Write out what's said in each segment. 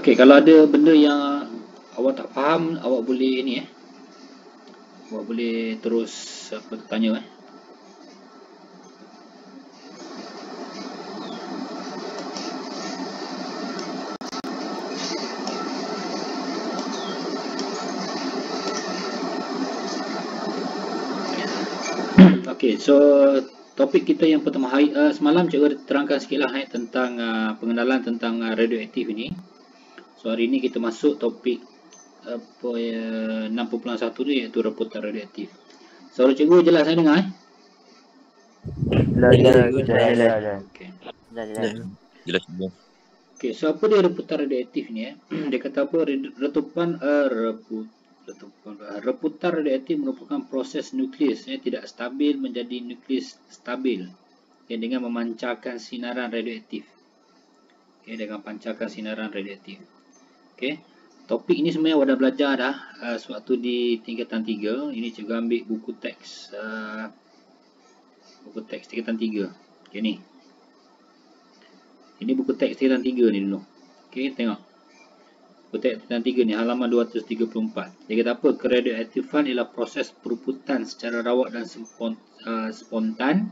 Okey, kalau ada benda yang awak tak faham, awak boleh ni awak boleh terus tanya Okey, so topik kita yang pertama hari semalam cikgu terangkan sikitlah tentang pengenalan tentang radioaktif ini. So hari ini kita masuk topik 6.1 ni, iaitu reputan radioaktif. Suara cikgu jelas saya dengar Jelas. Okey, so apa dia reputan radioaktif ni Dia kata apa? Reputan radioaktif merupakan proses nukleus tidak stabil menjadi nukleus stabil dengan memancarkan sinaran radioaktif. Dengan pancarkan sinaran radioaktif. Topik ini sebenarnya awak dah belajar dah sewaktu di tingkatan 3. Ini cikgu ambil buku teks tingkatan 3. Ni. Ini buku teks tingkatan 3 ni dulu. Tengok. Buku teks tingkatan 3 ni halaman 234. Dia kata apa? Keradioaktifan ialah proses peruputan secara rawat dan spontan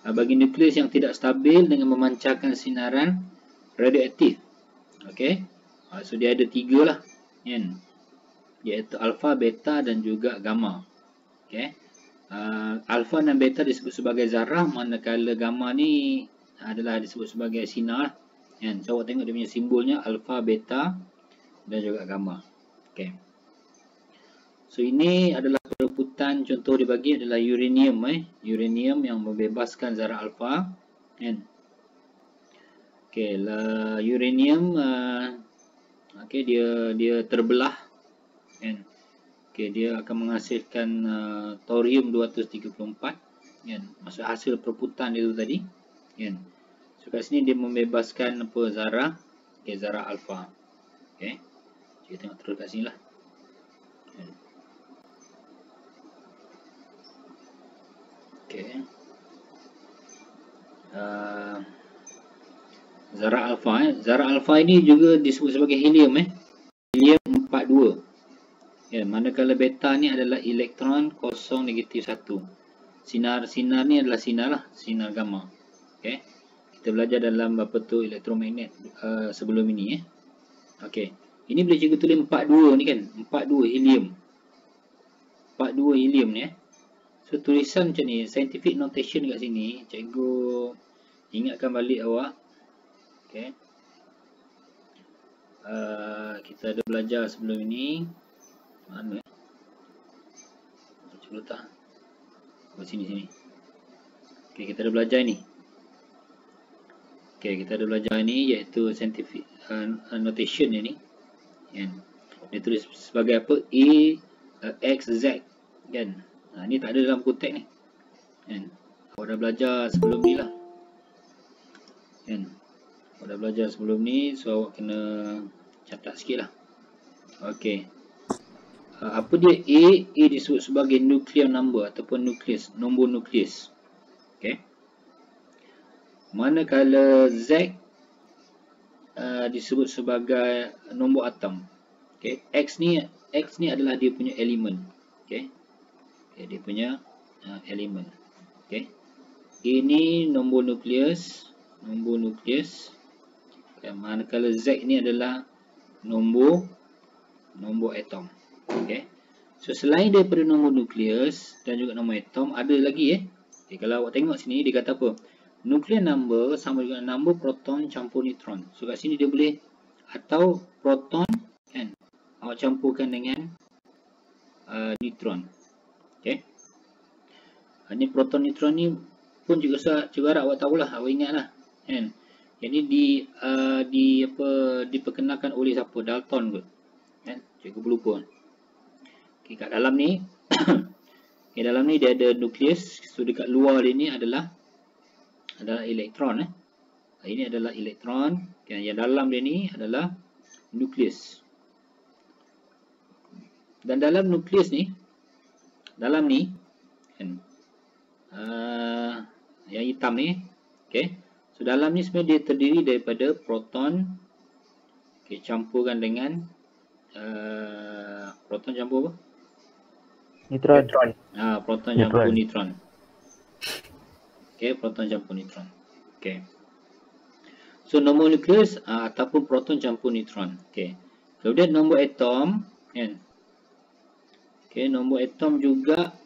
bagi nukleus yang tidak stabil dengan memancarkan sinaran radioaktif. So dia ada 3 lah, iaitu alfa, beta dan juga gamma. Alfa dan beta disebut sebagai zarah, manakala gamma ni adalah disebut sebagai sinar. So awak tengok dia punya simbolnya alfa, beta dan juga gamma. So ini adalah perebutan, contoh dibagi adalah uranium. Uranium yang membebaskan zarah alfa. Uranium dia terbelah. Dia akan menghasilkan thorium 234. Maksud hasil perebutan itu tadi. So kat sini dia membebaskan zarah, zarah alfa. Kita tengok terus kat sini lah. Zarah alfa. Zarah alfa ini juga disebut sebagai helium. Helium 42. Manakala beta ni adalah elektron kosong negatif 1. Sinar ni adalah sinar gamma. Kita belajar dalam apa tu elektromagnet sebelum ini. Ini boleh cikgu tulis 42 ni kan. 42 helium. 42 helium ni. So tulisan macam ni, scientific notation kat sini, cikgu ingatkan balik awak. Kita ada belajar sebelum ini. Mana cikgu letak? Sini. Kita ada belajar ni. Kita ada belajar ni, iaitu scientific notation ni. Dia tulis sebagai apa? A, X, Z. Ni tak ada dalam buku teks ni. Awak dah belajar sebelum ni lah. Awak dah belajar sebelum ni, so awak kena catat sikit lah. Apa dia A? A disebut sebagai nuclear number ataupun nukleus, nombor nukleus. Manakala Z disebut sebagai nombor atom. X ni adalah dia punya elemen. Dia punya elemen. Ini nombor nukleus. Manakala Z ni adalah nombor atom. So selain daripada nombor nukleus dan juga nombor atom, ada lagi kalau awak tengok sini dia kata apa? Nuclear number sama dengan number proton campur neutron. So kat sini dia boleh atau proton awak campurkan dengan neutron. Ini proton neutron ni pun juga harap awak tahulah, awak ingatlah. Jadi diperkenalkan oleh siapa? Dalton kot. Cikgu berlupa. Kat dalam ni dalam ni dia ada nukleus. So dekat luar dia ni adalah elektron. Ini adalah elektron. Yang dalam dia ni adalah nukleus. Dan dalam nukleus ni, yang hitam ni, so dalam ni sebenarnya dia terdiri daripada proton, Okay, campurkan dengan proton campur apa? Neutron. Proton campur neutron. Okay, proton campur neutron. Okay. So nombor nukleus ataupun proton campur neutron. Okay. Kemudian nombor atom, kan? Okay, nombor atom juga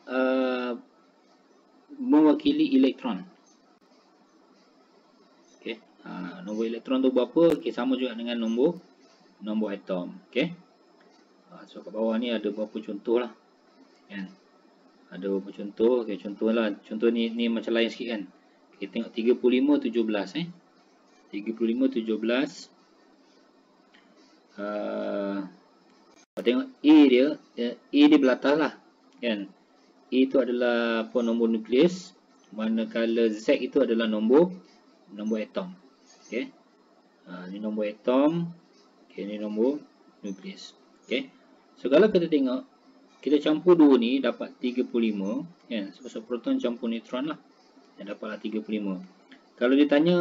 mewakili elektron. Okay. Nombor elektron tu berapa? Okay, sama juga dengan nombor atom. Okay. So kat bawah ni ada beberapa contoh lah. Kan? Ada beberapa contoh. Okay, contohlah. Contoh ni macam lain sikit kan. Okay, tengok 35-17 35-17. Tengok A dia belah atas lah. Kan? A itu adalah apa, nombor nukleus. Manakala Z itu adalah nombor atom. Okay. Ni nombor atom. Okay, ni nombor nukleus. Okay. So kalau kita tengok, kita campur dua ni dapat 35. Kan? So proton campur neutron lah. Yang dapatlah 35. Kalau dia tanya,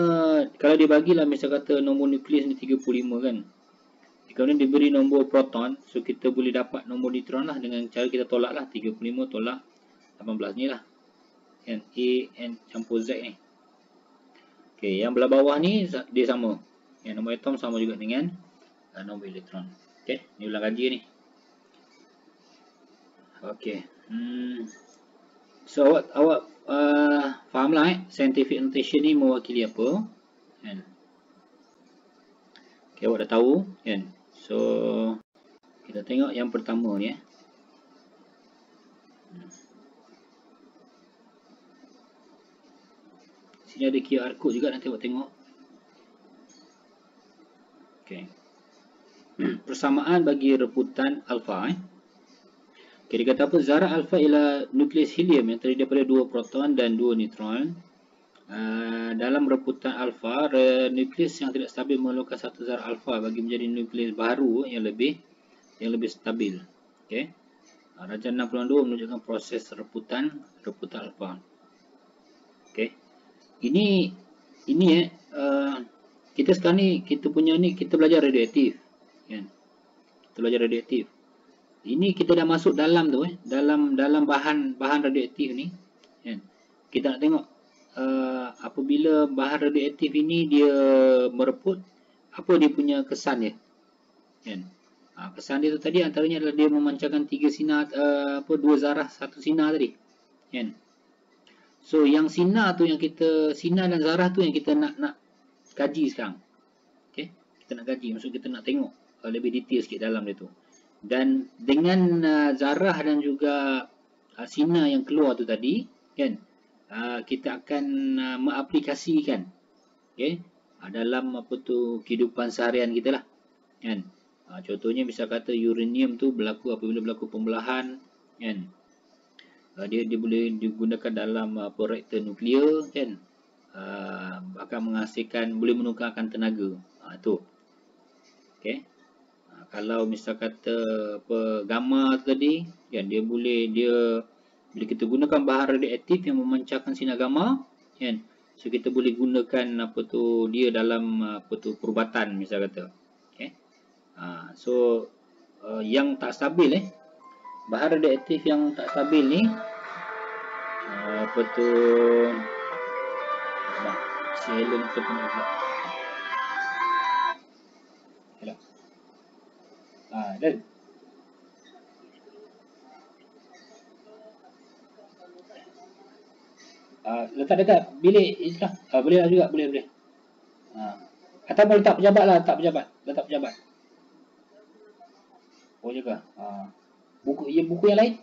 kalau dia bagilah misal kata nombor nukleus ni 35 kan. Kemudian diberi nombor proton, so kita boleh dapat nombor neutron lah dengan cara kita tolak lah. 35 tolak 18 ni lah. Kan? A and campur Z ni. Okay, yang belah bawah ni dia sama. Yang nombor atom sama juga dengan nombor elektron. Okay, ni ulang kaji ni. Okay. So awak fahamlah scientific notation ni mewakili apa. Kan? Okay, awak dah tahu kan. So kita tengok yang pertama ni. Sini ada QR code juga, nanti awak tengok. Okay. Persamaan bagi reputan alfa. Okay, dia kata apa? Zarah alfa ialah nukleus helium yang terdiri daripada 2 proton dan 2 neutron. Dalam reputan alfa, nukleus yang tidak stabil memerlukan satu zarah alfa bagi menjadi nukleus baru yang lebih stabil. Okay. Rajah 6.2 menunjukkan proses reputan alfa. Okay. Ini kita sekarang ni kita belajar radioaktif. Kan? Kita belajar radioaktif. Ini kita dah masuk dalam tu dalam bahan radioaktif ni. Kan? Kita nak tengok apabila bahan radioaktif ini dia mereput, apa dia punya kesan dia. Kan? Kesan dia tu tadi antaranya adalah dia memancarkan 3 sinar, 2 zarah 1 sinar tadi. Kan? So yang sinar dan zarah tu yang kita nak kaji sekarang. Okay? Kita nak kaji, maksud kita nak tengok lebih detail sikit dalam dia tu. Dan dengan zarah dan juga sinar yang keluar tu tadi, kan, kita akan mengaplikasikan, okay, dalam kehidupan seharian kita lah. Kan? Contohnya misal kata uranium tu apabila berlaku pembelahan, kan, dia boleh digunakan dalam reaktor nuklear, kan, akan menghasilkan, boleh menukarkan tenaga. Tu. Okay. Kalau misal kata gamma tadi, kan, bila kita gunakan bahan radioaktif yang memancarkan sinar gamma, kan, so kita boleh gunakan dia dalam perubatan misal kata. Okay. So yang tak stabil, bahan radioaktif yang tak stabil ni silent kita punya pula. Hello. Dan letak dekat bilik Islah. Boleh lah juga, boleh. Atau boleh letak pejabat. Oh juga. Buku yang lain.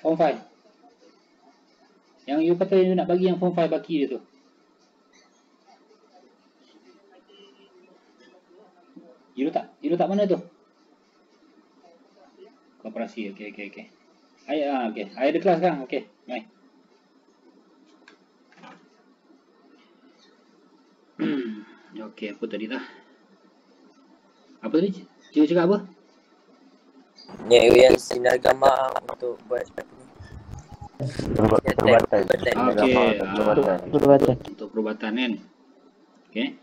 Form 5. Yang you kata you nak bagi yang form 5 baki dia tu. You letak mana tu? Koperasi. Okey. Okey. Ada kelas sekarang. Okey. Mai. Okey, apa tadi lah? Apa tadi? Cikgu cakap apa? Yang sinar gamma untuk buat perubatan. Okey, untuk perubatan kan. Okey.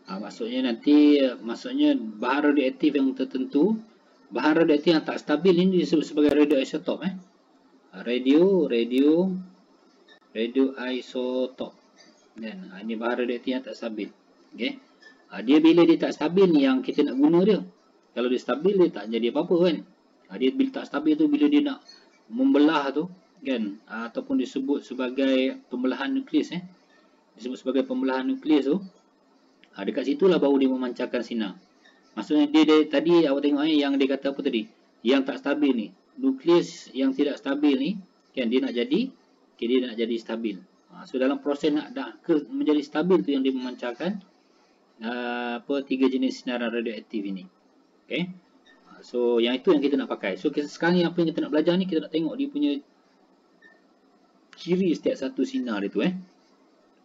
Maksudnya bahan radioaktif yang tertentu, bahan radioaktif yang tak stabil ini disebut sebagai radioisotop. Radioisotop. Dan ini bahan radioaktif yang tak stabil. Okey. Dia bila dia tak stabil ni yang kita nak guna dia. Kalau dia stabil dia tak jadi apa-apa kan. Dia bila tak stabil tu bila dia nak membelah tu kan, ataupun disebut sebagai pembelahan nukleus disebut sebagai pembelahan nukleus tu, dekat situlah baru dia memancarkan sinar. Maksudnya dia tadi awak tengok yang dia kata apa tadi, yang tak stabil ni, nukleus yang tidak stabil ni kan, dia nak jadi stabil. So dalam proses nak menjadi stabil tu yang dia memancarkan tiga jenis sinaran radioaktif ini. Okey. So yang itu yang kita nak pakai. So sekarang ni apa yang kita nak belajar ni, kita nak tengok dia punya ciri setiap satu sinar itu.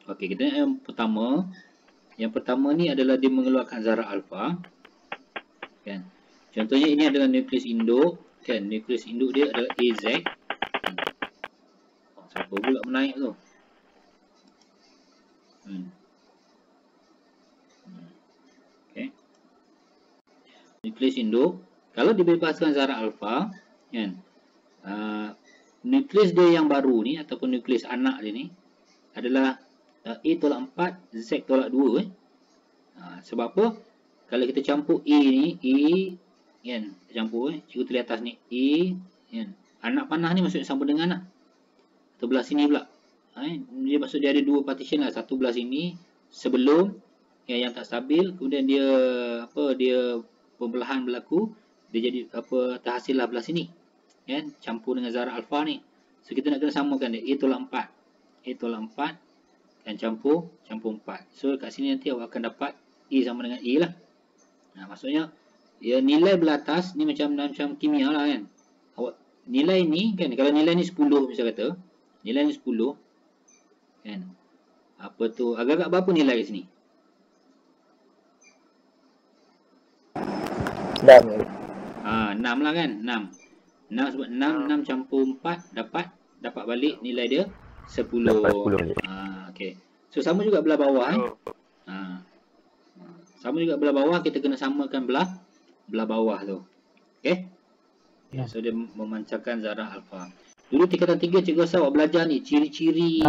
Okey, kita yang pertama ni adalah dia mengeluarkan zarah alfa. Kan. Contohnya ini adalah nukleus induk kan, nukleus induk dia adalah AZ. Siapa pula menaik tu? Okey. Nukleus induk kalau dibebaskan zarah alfa kan, nukleus dia yang baru ni ataupun nukleus anak dia ni adalah A tolak 4, Z tolak 2 sebab apa? Kalau kita campur A ni, A kan, kita campur cikgu tulis atas ni A kan. Anak panah ni maksudnya sama dengan anak. Atau belah sini pula. Dia maksud dia ada dua partition lah, satu belah sini sebelum yang tak stabil, kemudian dia pembelahan berlaku, dia jadi terhasil lah belah sini kan, campur dengan zarah alfa ni. So kita nak kena samakan dia, A tolak 4 kan, campur 4. So kat sini nanti awak akan dapat A sama dengan A lah. Maksudnya nilai belah atas ni macam kimia lah kan. Awak nilai ni kan, kalau nilai ni 10 misal kata, nilai ni 10 kan, agak-agak berapa nilai kat sini? 6 lah kan, 6 sebab 6 campur 4 dapat balik nilai dia 10. Okey. So sama juga belah bawah sama juga belah bawah, kita kena samakan belah bawah tu. Okey. So dia memancarkan zarah alfa. Dulu tingkatan 3 cikgu rasa awak belajar ni ciri-ciri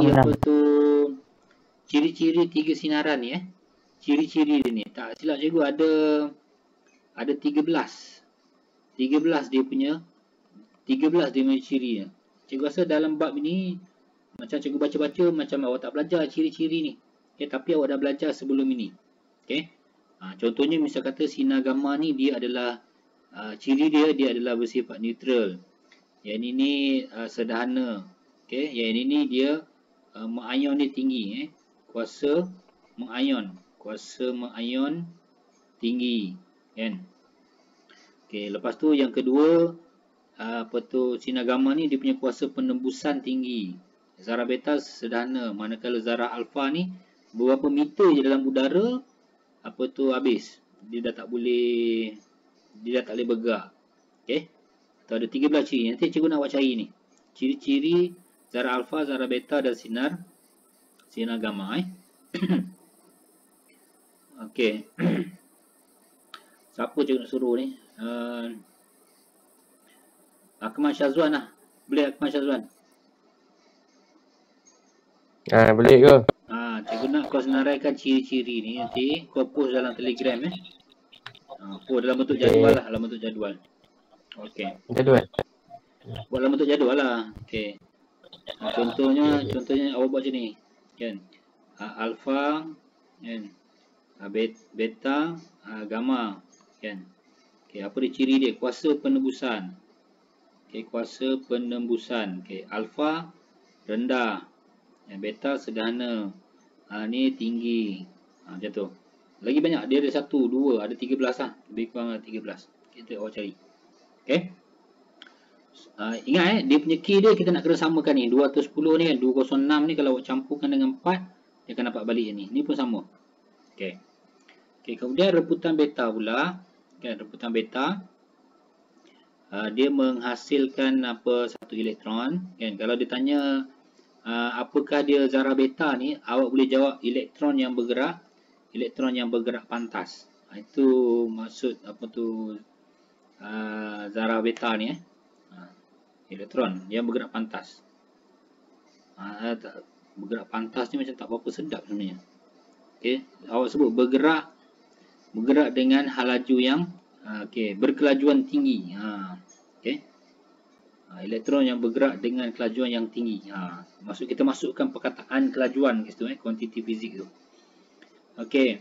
ciri-ciri tiga sinaran ni ciri-ciri dia ni. Tak silap cikgu ada 13 dia punya ciri. Cikgu rasa dalam bab ini macam cikgu baca-baca macam awak tak belajar ciri-ciri ni. Tapi awak dah belajar sebelum ini. Contohnya misal kata sinar gamma ni dia adalah ciri dia adalah bersifat neutral. Yang ini sederhana. Yang ini dia mengayon dia tinggi. Kuasa mengayon tinggi kan. Lepas tu yang kedua sinar gamma ni dia punya kuasa penembusan tinggi. Zarah beta sederhana, manakala zarah alfa ni beberapa meter je dalam udara habis. Dia dah tak boleh bergerak. Tu ada 13 ciri. Nanti cikgu nak awak cari ni. Ciri-ciri zarah alfa, zarah beta dan sinar gamma. Okey. Siapa cikgu nak suruh ni? Akmal Syazwan lah. Boleh Akmal Syazwan? Boleh ke? Cikgu nak kau senaraikan ciri-ciri ni nanti kau post dalam Telegram post dalam bentuk jadual lah, dalam bentuk jadual. Okey. Jadual. Buat dalam bentuk jadual lah. Okey. Contohnya awak buat macam ni kan. Alfa kan. Beta, gamma kan. Okey, apa dia ciri dia? Kuasa penembusan. Kuasa penembusan. Alfa rendah. Beta sederhana. Ni tinggi. Macam tu. Lagi banyak. Dia ada 1, 2, ada 13 lah. Lebih kurang 13. Kita awak cari. Okey. Ingat dia punya key dia kita nak kena samakan ni. 210 ni kan. 206 ni kalau awak campurkan dengan 4, dia akan dapat balik ni. Ni pun sama. Okey. Kemudian reputan beta pula. Kan, reputan beta. Dia menghasilkan satu elektron. Kan, kalau dia tanya apakah dia zarah beta ni, awak boleh jawab elektron yang bergerak elektron yang bergerak pantas. Itu maksud apa tu zarah beta ni elektron yang bergerak pantas. Bergerak pantas ni macam tak berapa sedap sebenarnya. Okey, awak sebut bergerak dengan halaju yang berkelajuan tinggi. Okey. Elektron yang bergerak dengan kelajuan yang tinggi. Maksud kita masukkan perkataan kelajuan kat situ, kuantiti fizik tu. Okey.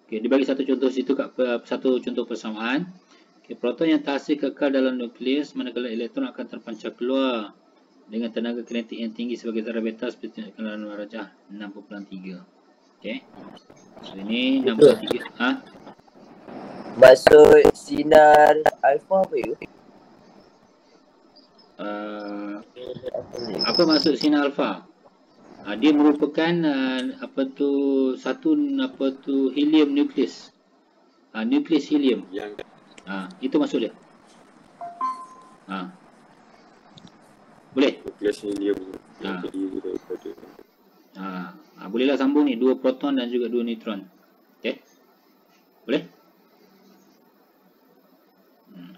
Okey, dia bagi satu contoh situ kat satu contoh persamaan. Okey, proton yang terhasil kekal dalam nukleus manakala elektron akan terpancar keluar dengan tenaga kinetik yang tinggi sebagai zarah beta seperti dalam darjah 6.3. Okey. So ini 6.3. Maksud sinar alfa apa itu? Apa maksud sinar alfa? Dia merupakan helium nukleus. Nukleus helium. Itu maksud dia. Boleh? Nukleus helium yang terdiri daripada bolehlah sambung ni, 2 proton dan juga 2 neutron. Okey. Boleh?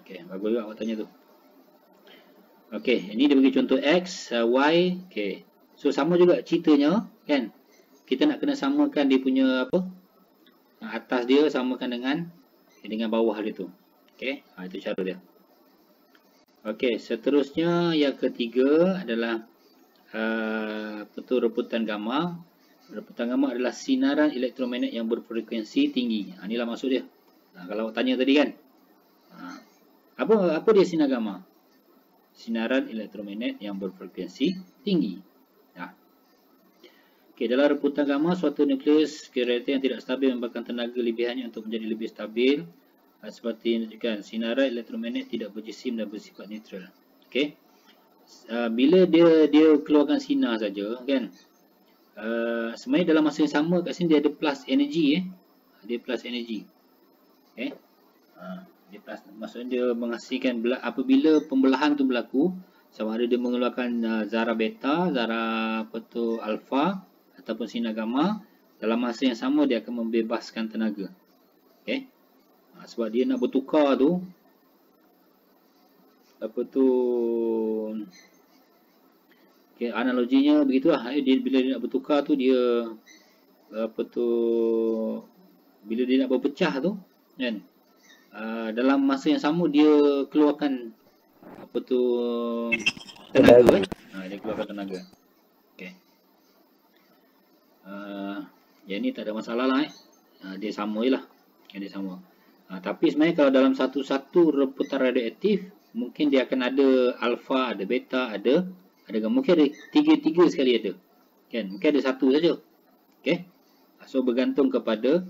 Okey, bagus juga awak tanya tu. Okey, ini dia bagi contoh X, Y. Okey. So sama juga ceritanya, kan? Kita nak kena samakan dia punya atas dia samakan dengan bawah dia tu. Okey, itu cara dia. Okey, seterusnya yang ketiga adalah reputan gamma. Reputan gamma adalah sinaran elektromagnet yang berfrekuensi tinggi. Inilah maksud dia. Kalau awak tanya tadi kan. Apa dia sinar gamma? Sinaran elektromagnet yang berfrekuensi tinggi. Okey, dalam reputan gamma, suatu nukleus reaktor yang tidak stabil memberikan tenaga lebihannya untuk menjadi lebih stabil. Seperti menunjukkan sinaran elektromagnet tidak berjisim dan bersifat neutral. Okey. Bila dia keluarkan sinar saja, kan? Sebenarnya dalam masa yang sama kat sini dia ada plus energi. Dia plus energi. Okey. Dia plus, maksudnya dia menghasilkan apabila pembelahan tu berlaku, sama ada dia mengeluarkan zarah beta, zarah alfa ataupun sinar gamma, dalam masa yang sama dia akan membebaskan tenaga. Okey. Sebab dia nak bertukar tu okey, analoginya begitulah. Bila dia nak bertukar tu dia bila dia nak berpecah tu, kan, dalam masa yang sama dia keluarkan tenaga. Dia keluarkan tenaga. Okey. Yang ni tak ada masalah lah. Dia sama je lah. Dia sama. Tapi sebenarnya kalau dalam satu reputan radioaktif, mungkin dia akan ada alfa, ada beta, ada gamma. Mungkin ada tiga sekali ada. Kan? Mungkin ada satu saja. Okey. So bergantung kepada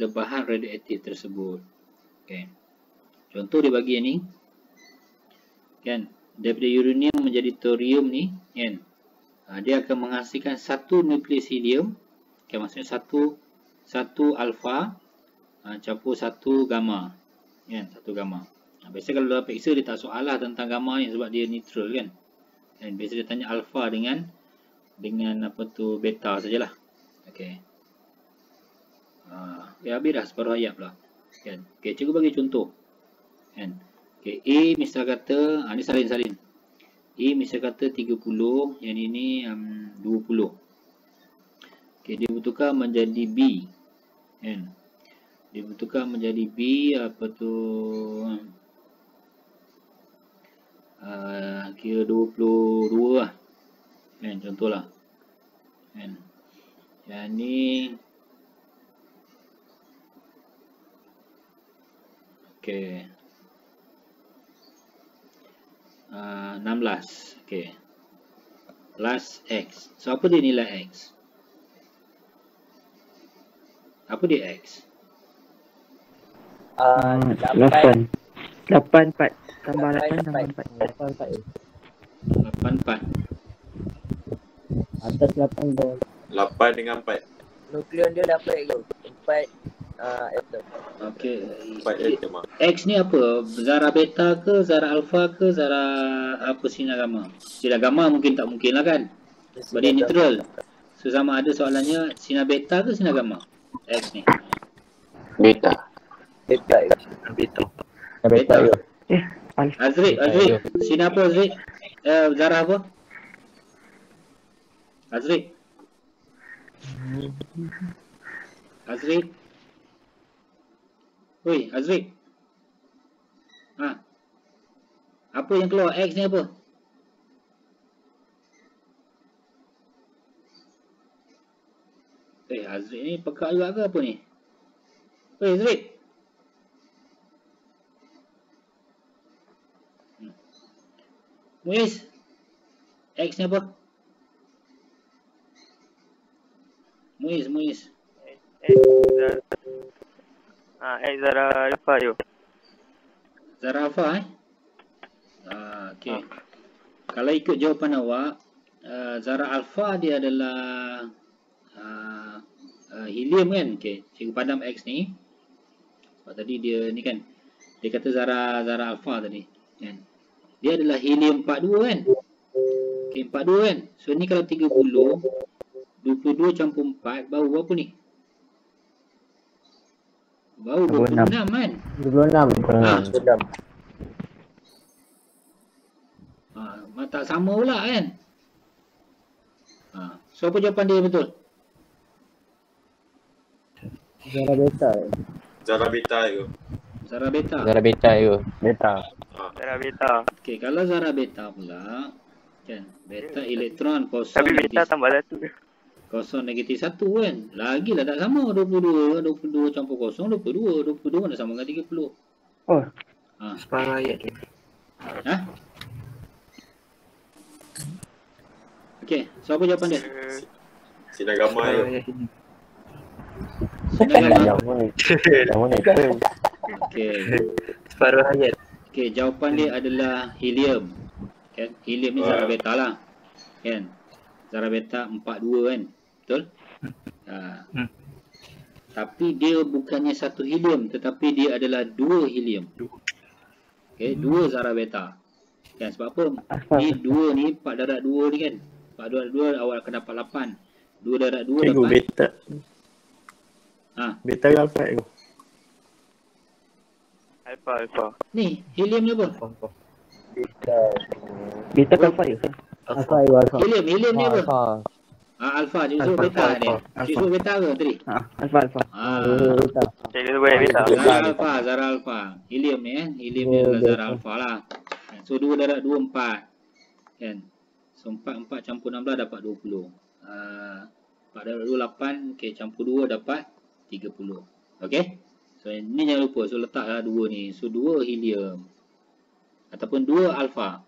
bahan radioaktif tersebut. Okey. Contoh dia bagi ni. Kan? Daripada uranium menjadi thorium ni, kan? Dia akan menghasilkan satu nukleus helium. Okay, maksudnya satu alfa campur satu gamma. Kan? Satu gamma. Biasa kalau dalam periksa dia tak soal lah tentang gamma ni sebab dia neutral, kan? Dan biasa dia tanya alfa dengan beta sajalah. Okey. Habis dah separuh ayat pula. Kan? Okey, cikgu bagi contoh. Kan? Okey, A misal kata ni salin. A misal kata 30, yang ini 20. Okey, dia bertukar menjadi B. Kan? Dia bertukar menjadi B kira 22 lah. Kan, contohlah. Kan. Yang ni okey. 16. Okey. Plus X. So apa dia nilai X? Apa dia X? 8 4 tambah 8 tambah 4. 84. Atas 8 bawah 8 dengan 4. Nukleon dia dapat ke? 4 Atom. Okey. 4 atom ah. X ni apa? Zarah beta ke, zarah alfa ke, zarah apa sinar gamma? Sinar gamma mungkin tak mungkin lah kan? Sebab dia neutral. So sama ada soalannya sinar beta ke sinar gamma? X ni. Beta. Beta. Beta. Alpha. Azri, sinar apa Azri? Zarah apa? Azri. Oi, Azri. Apa yang keluar? X ni apa? Azri ni pekak juga ke apa ni? Oi, Azri. Muiz. X ni apa? Muiz. X Zara Alpha yo. Zarah alfa okey. Kalau ikut jawapan awak, zarah alfa dia adalah helium kan? Okey, cikgu padam X ni. Sebab tadi dia ni kan, dia kata zarah alfa tadi kan. Dia adalah helium 42 kan? Okey, 42 kan? So ni kalau 30, 22 campur 4 baru berapa ni? Baru 26 kan? 26. Tak sama pula kan? So apa jawapan dia betul? Zara beta. Zarah beta ke? Zarah beta. Zara beta yo. Zara beta. Okey, kalau zarah beta pula kan, beta elektron kosong Tapi beta tambah 1. kosong negatif 1 kan. Lagilah tak sama 22 campur kosong 22 mana sama dengan 30. Oh. Separuh ayat ni. Okey, so apa jawapan dia? Sinar gamma ke? Okey. Separuh ayat. Okey, jawapan dia adalah helium. Kan? Helium ni zarah beta lah. Kan? Zarah beta 42 kan? Betul? Tapi dia bukannya satu helium, tetapi dia adalah 2 helium. Okey, 2 zarah beta. Kan sebab apa? Ni 2 ni 4 darab 2 ni kan? 4 darab 2 awal akan dapat 8. 2 darab 2 Cikgu, dapat beta. Beta ke alfa tu? Alpha. ni helium ni apa? Beta ke alpha ya? Helium ni apa? Alpha je sebut beta ni. Sebut beta ke tadi? Alpha. Cikgu tu boleh beta. Zarah alfa. Helium ni helium ni adalah zarah alfa lah. So 2 darab 2 4. Kan? So 4 campur 16 dapat 20. 4 darab 2 8, okey campur 2 dapat 30. Okey? So ni jangan lupa, so letaklah 2 ni. So 2 helium ataupun 2 alfa.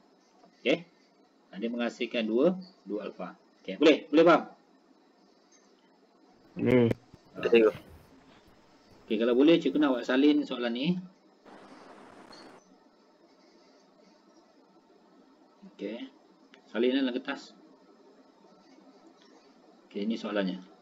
Okey? Dia menghasilkan 2 alfa. Okey, boleh faham? Okey, kalau boleh cikgu nak awak salin soalan ni. Okey. Salinlah dalam kertas. Okey, ini soalannya.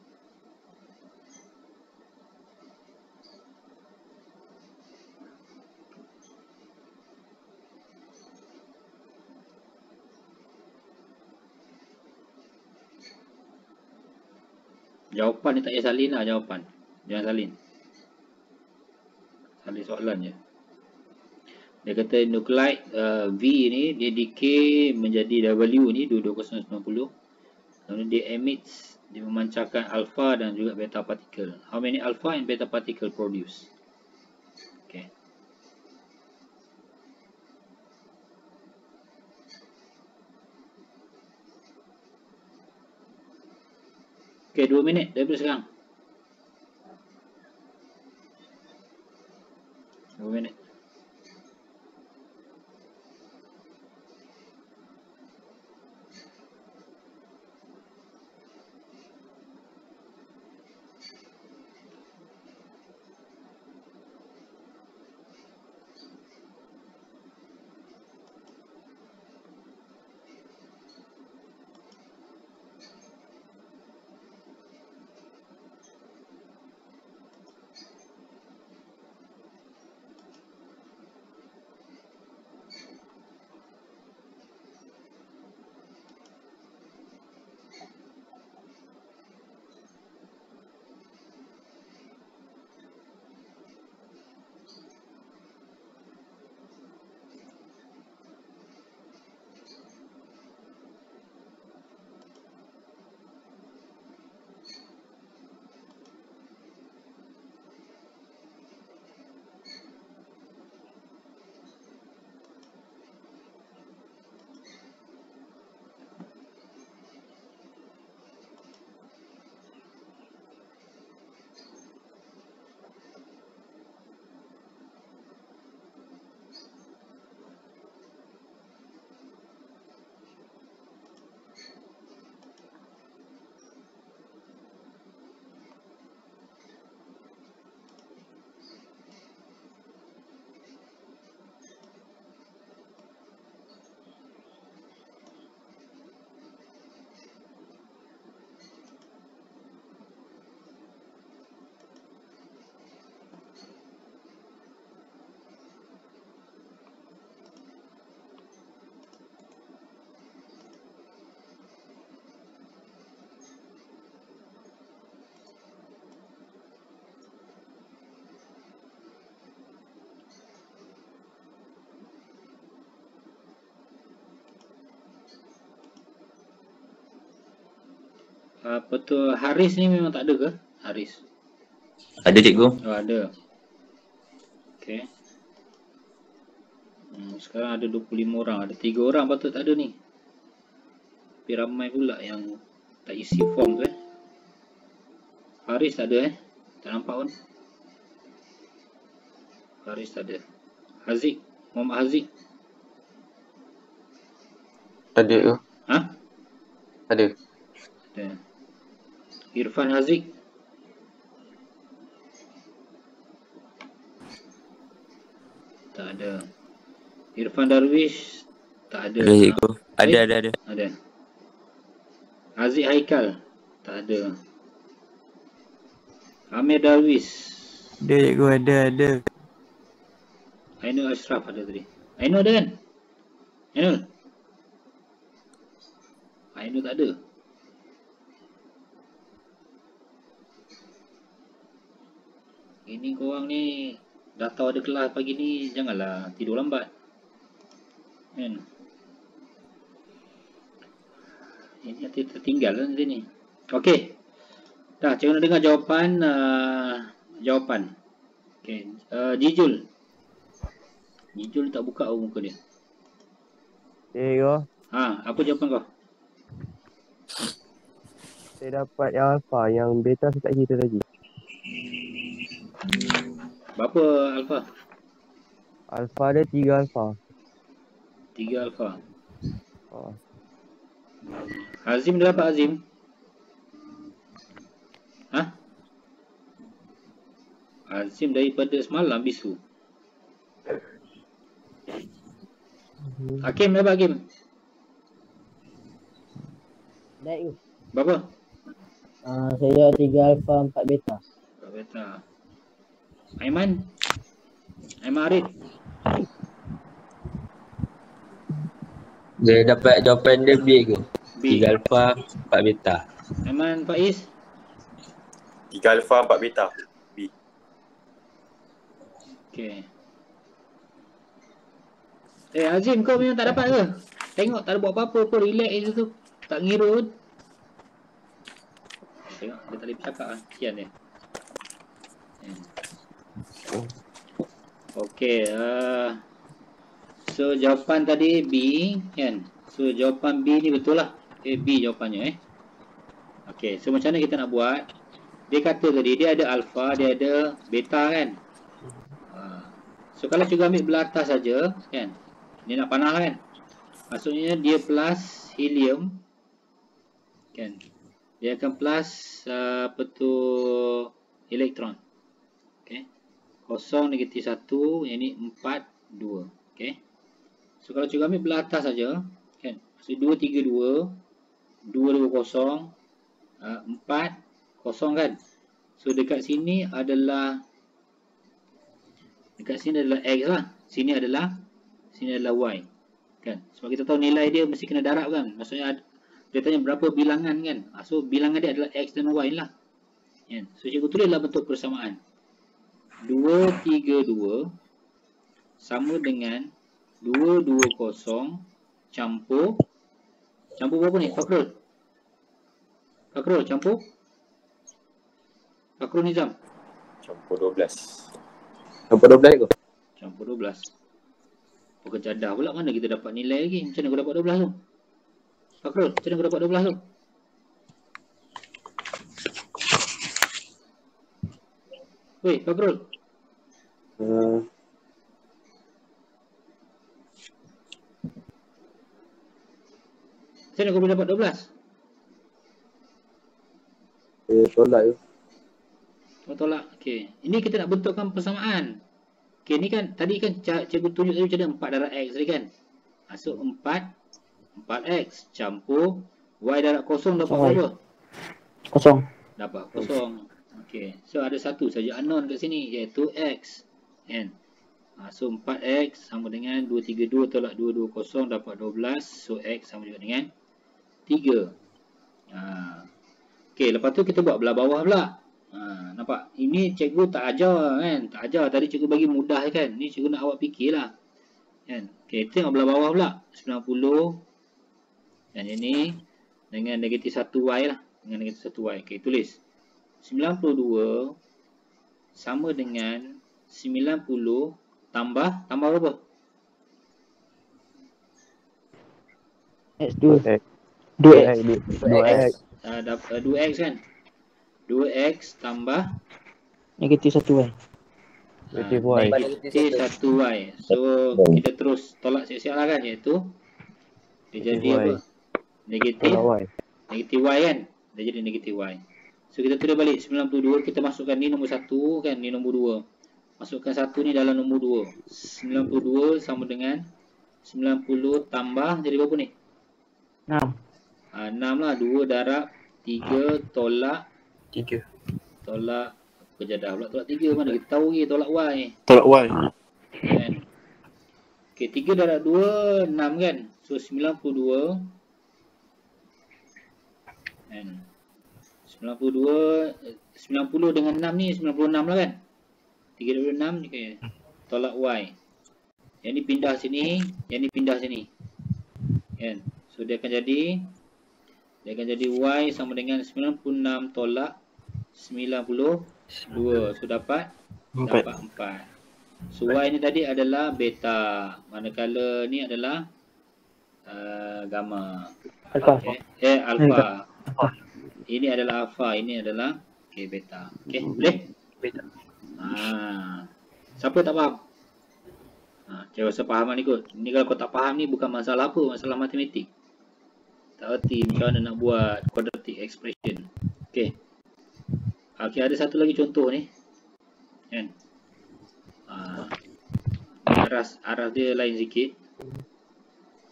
Jawapan ni tak payah salin lah jawapan. Jangan salin. Salin soalan je. Dia kata nuclide V ni dia decay menjadi W ni 22090. Kemudian dia emits, dia memancarkan alpha dan juga beta particle. How many alpha and beta particle produce? Okay. Okay, 2 minit daripada sekarang. 2 minit. Apa tu, Haris ni memang tak ada ke? Haris. Ada cikgu. Oh, ada. Okey. Sekarang ada 25 orang. Ada 3 orang patut tak ada ni. Tapi ramai pula yang tak isi form tu Haris tak ada tak nampak pun. Haris tak ada. Haziq, Muhammad Haziq. Ada ke? Ha? Ada. Ada. Irfan Haziq. Tak ada. Irfan Darwish. Tak ada. Ada cikgu. Ada. Ada. Haziq Haikal. Tak ada. Amir Darwish. Ada cikgu, ada. Ainul Ashraf ada tadi. Ainul ada kan? Ainul tak ada. Ini korang ni dah tahu ada kelas pagi ni, janganlah tidur lambat. Kan? Ini nanti tertinggal lah nanti ni. Okey. Dah, cikgu nak dengar jawapan. Okey. Jijul. Jijul tak buka muka dia. Cikgu, Apa jawapan kau? saya dapat yang alpha, yang beta saya tak cerita lagi. Berapa alfa? Alpha ada 3 alpha. 3 alfa. Oh. Azim dia dapat Azim? Azim daripada semalam bisu. Hakim dapat Hakim? Baik. Berapa? Saya 3 alpha 4 beta. Berapa beta? Aiman Arif? Dia dapat jawapan dia B ke? B. 3 alpha, 4 beta. Aiman Faiz? 3 alfa 4 beta. B. Okey. Azim, kau memang tak dapat ke? Tengok tak ada buat apa-apa pun, relax je tu. Tak ngira pun. Tengok dia tak boleh bercakap lah. Kesian dia. Okey, so jawapan tadi B kan. So jawapan B ni betul lah. B jawapannya Okey, so macam mana kita nak buat? Dia kata tadi dia ada alpha, dia ada beta kan. So kalau cikgu ambil belah atas saja kan. Dia nak panah kan. Maksudnya dia plus helium kan. Dia akan plus elektron. Okey. 0 negatif 1, yang ni 4 2. Okey. So kalau cikgu ambil belah atas saja kan. So 2 3 2 2 2 0 4 0 kan. So dekat sini adalah X lah. Sini adalah Y kan. Sebab kita tahu nilai dia mesti kena darab kan. Maksudnya dia tanya berapa bilangan kan. So bilangan dia adalah X dan Y lah kan. So cikgu tulislah bentuk persamaan 2 3 2 sama dengan 2 2 0 campur berapa ni Fakrul campur Fakrul Nizam Campur 12. Campur 12 ke? campur 12. Kejadah pula, mana kita dapat nilai lagi. Macam mana aku dapat 12 tu? Fakrul, macam mana aku dapat 12 tu? Weh, Fakrul. Macam mana aku boleh dapat 12? Tolak je. Oh, tolak. Okey. Ini kita nak bentukkan persamaan. Okey, ni kan tadi kan cikgu tunjuk tadi macam mana 4 darab X tadi kan. Masuk 4x campur Y darab kosong dapat berapa? Kosong. Dapat kosong. Okey. So ada satu saja unknown kat sini iaitu X. Kan? So 4x sama dengan 232 tolak 220 dapat 12. So X sama juga dengan 3. Okey, lepas tu kita buat belah bawah pula. Nampak? Ini cikgu tak ajar kan? Tak ajar. Tadi cikgu bagi mudah kan? Ni cikgu nak awak fikirlah. Kan? Okey, kita tengok belah bawah pula. 90 dan ini dengan negatif 1y lah. dengan negatif 1y. Okey, tulis. 92 sama dengan 90 tambah berapa? X2. 2x. 2X. 2x. 2x kan? 2x tambah Negatif 1Y. Negatif y. negatif 1y. So, kita terus tolak siap-siap lah kan, iaitu dia jadi Y. apa? Negatif Tolak y. negatif y kan? Dia jadi negatif y. So, kita tulis balik 92, kita masukkan ni nombor 1 kan, ni nombor 2. Masukkan 1 ni dalam nombor 2. 92 sama dengan 90 tambah jadi berapa ni? 6. 6 lah, 2 darab 3 tolak 3. tolak apa jadah pula tolak 3 mana kita tahu lagi tolak y Tolak Y. kan. Okey, 3 darab 2 6 kan. So 92 kan. 90 dengan 6 ni 96 lah kan. 3 darab 6 okay. Tolak y. Yang ni pindah sini, yang ni pindah sini. Kan. So dia akan jadi y sama dengan 96 tolak 92. So dapat 4. So y ni tadi adalah beta, manakala ni adalah gamma. Alpha. Okay. Alpha. Ini adalah alpha, ini adalah beta. Okey, boleh? Beta. Siapa tak faham? Saya rasa faham ni kot. Ni kalau kau tak faham ni bukan masalah apa, masalah matematik. Tak erti macam mana nak buat quadratic expression. Okey. Okey, ada satu lagi contoh ni. Kan? Arah dia lain sikit.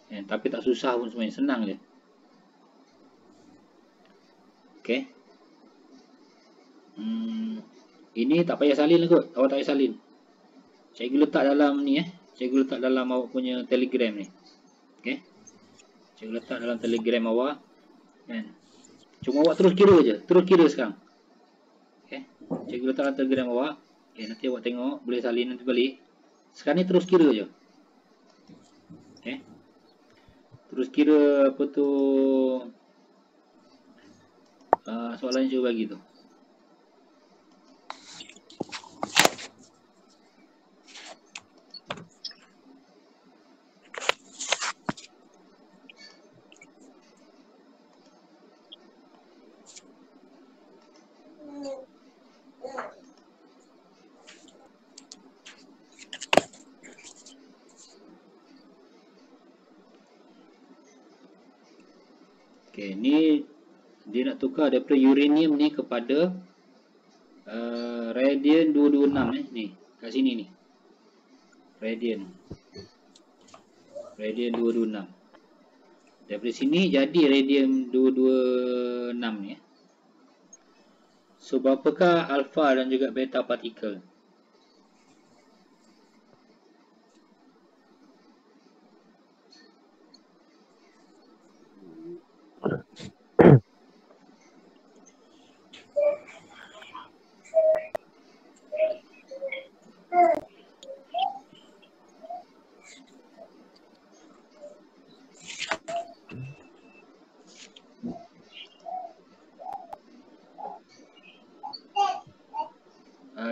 Kan? Tapi tak susah pun sebenarnya, senang je. Okey. Ini tak payah salin lah kot. Awak tak payah salin. Cikgu letak dalam ni Cikgu letak dalam awak punya Telegram ni. Okey. Cikgu letak dalam Telegram awak. Kan? Cuma awak terus kira je. Terus kira sekarang. Okey. Cikgu letak dalam Telegram awak. Okey, nanti awak tengok. Boleh salin nanti balik. Sekarang ni terus kira je. Okey. Terus kira apa tu soalan yang cikgu bagi tu. Okey, ni dia nak tukar daripada uranium ni kepada radium 226 ni kat sini ni. Radium 226. Daripada sini jadi radium 226 ni. So berapakah alpha dan juga beta partikel?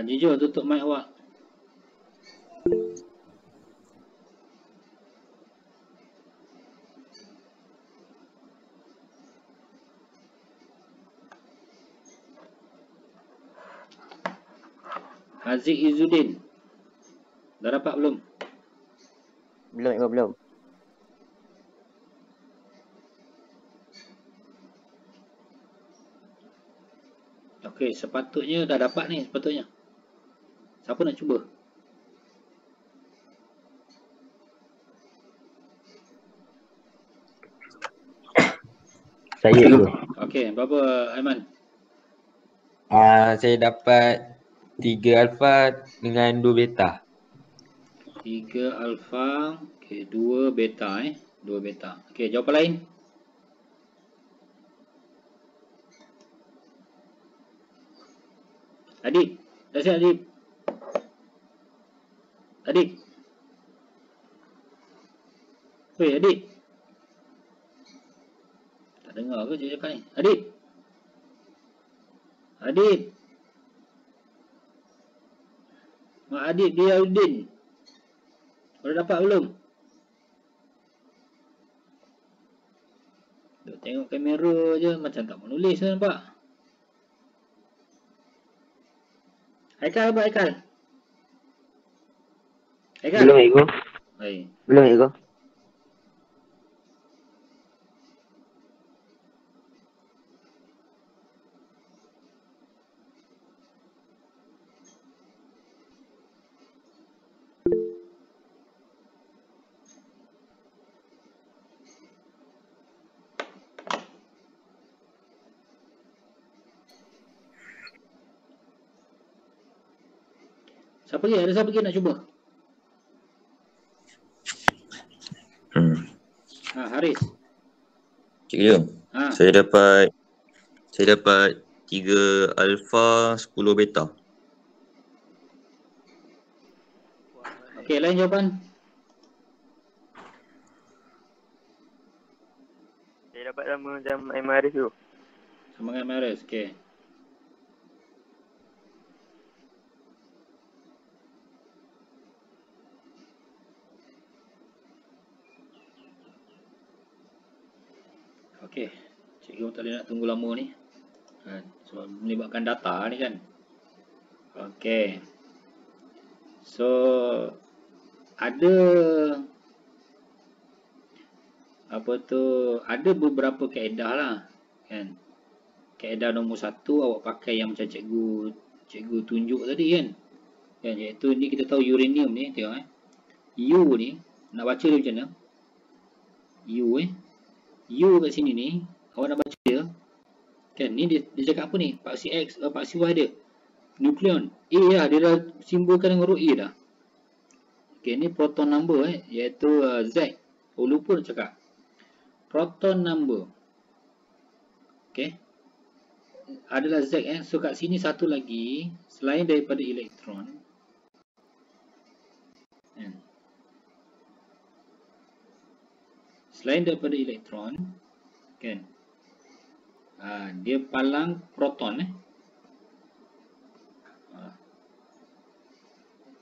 Jujur tutup mic awak. Haziq Izzuddin. Dah dapat belum? Belum. Okey, sepatutnya dah dapat ni sepatutnya. Siapa nak cuba? Saya dulu. Okey, berapa Aiman? Saya dapat 3 alpha dengan 2 beta. 3 alpha, okey, 2 beta 2 beta. Okey, jawapan lain? Adik, dah siap Adik? Adik? Weh, Adik? Tak dengar ke saya cakap ni? Adik? Adit. Mak Adit Diyaudin. Kau dah dapat belum? Duk tengok kamera je macam tak mau nulis kan, nampak? Haikal apa Haikal? Haikal? Belum ego. Baik. Belum ego. Siapa lagi? Ada siapa lagi nak cuba? Haris. Cik Liam, Ha. saya dapat 3 alpha 10 beta. Okey, lain jawapan. Saya dapat sama macam MRS tu. Sama dengan Haris. Okey. Okey. Cikgu tak boleh nak tunggu lama ni. Kan? Sebab melibatkan data ni kan. Okey. So ada apa tu, ada beberapa kaedah lah kan. Kaedah nombor 1 awak pakai yang macam cikgu tunjuk tadi kan. Kan iaitu ni kita tahu uranium ni, tengok U ni nak baca dia macam mana? U kat sini ni awak nak baca dia kan, ni dia cakap apa ni? Paksi X, paksi Y dia nukleon A lah, dia dah simbolkan dengan huruf A dah. Ok, ni proton number iaitu Z. Lupa nak cakap proton number. Ok, adalah Z so kat sini satu lagi selain daripada elektron kan? Selain daripada elektron kan, dia palang proton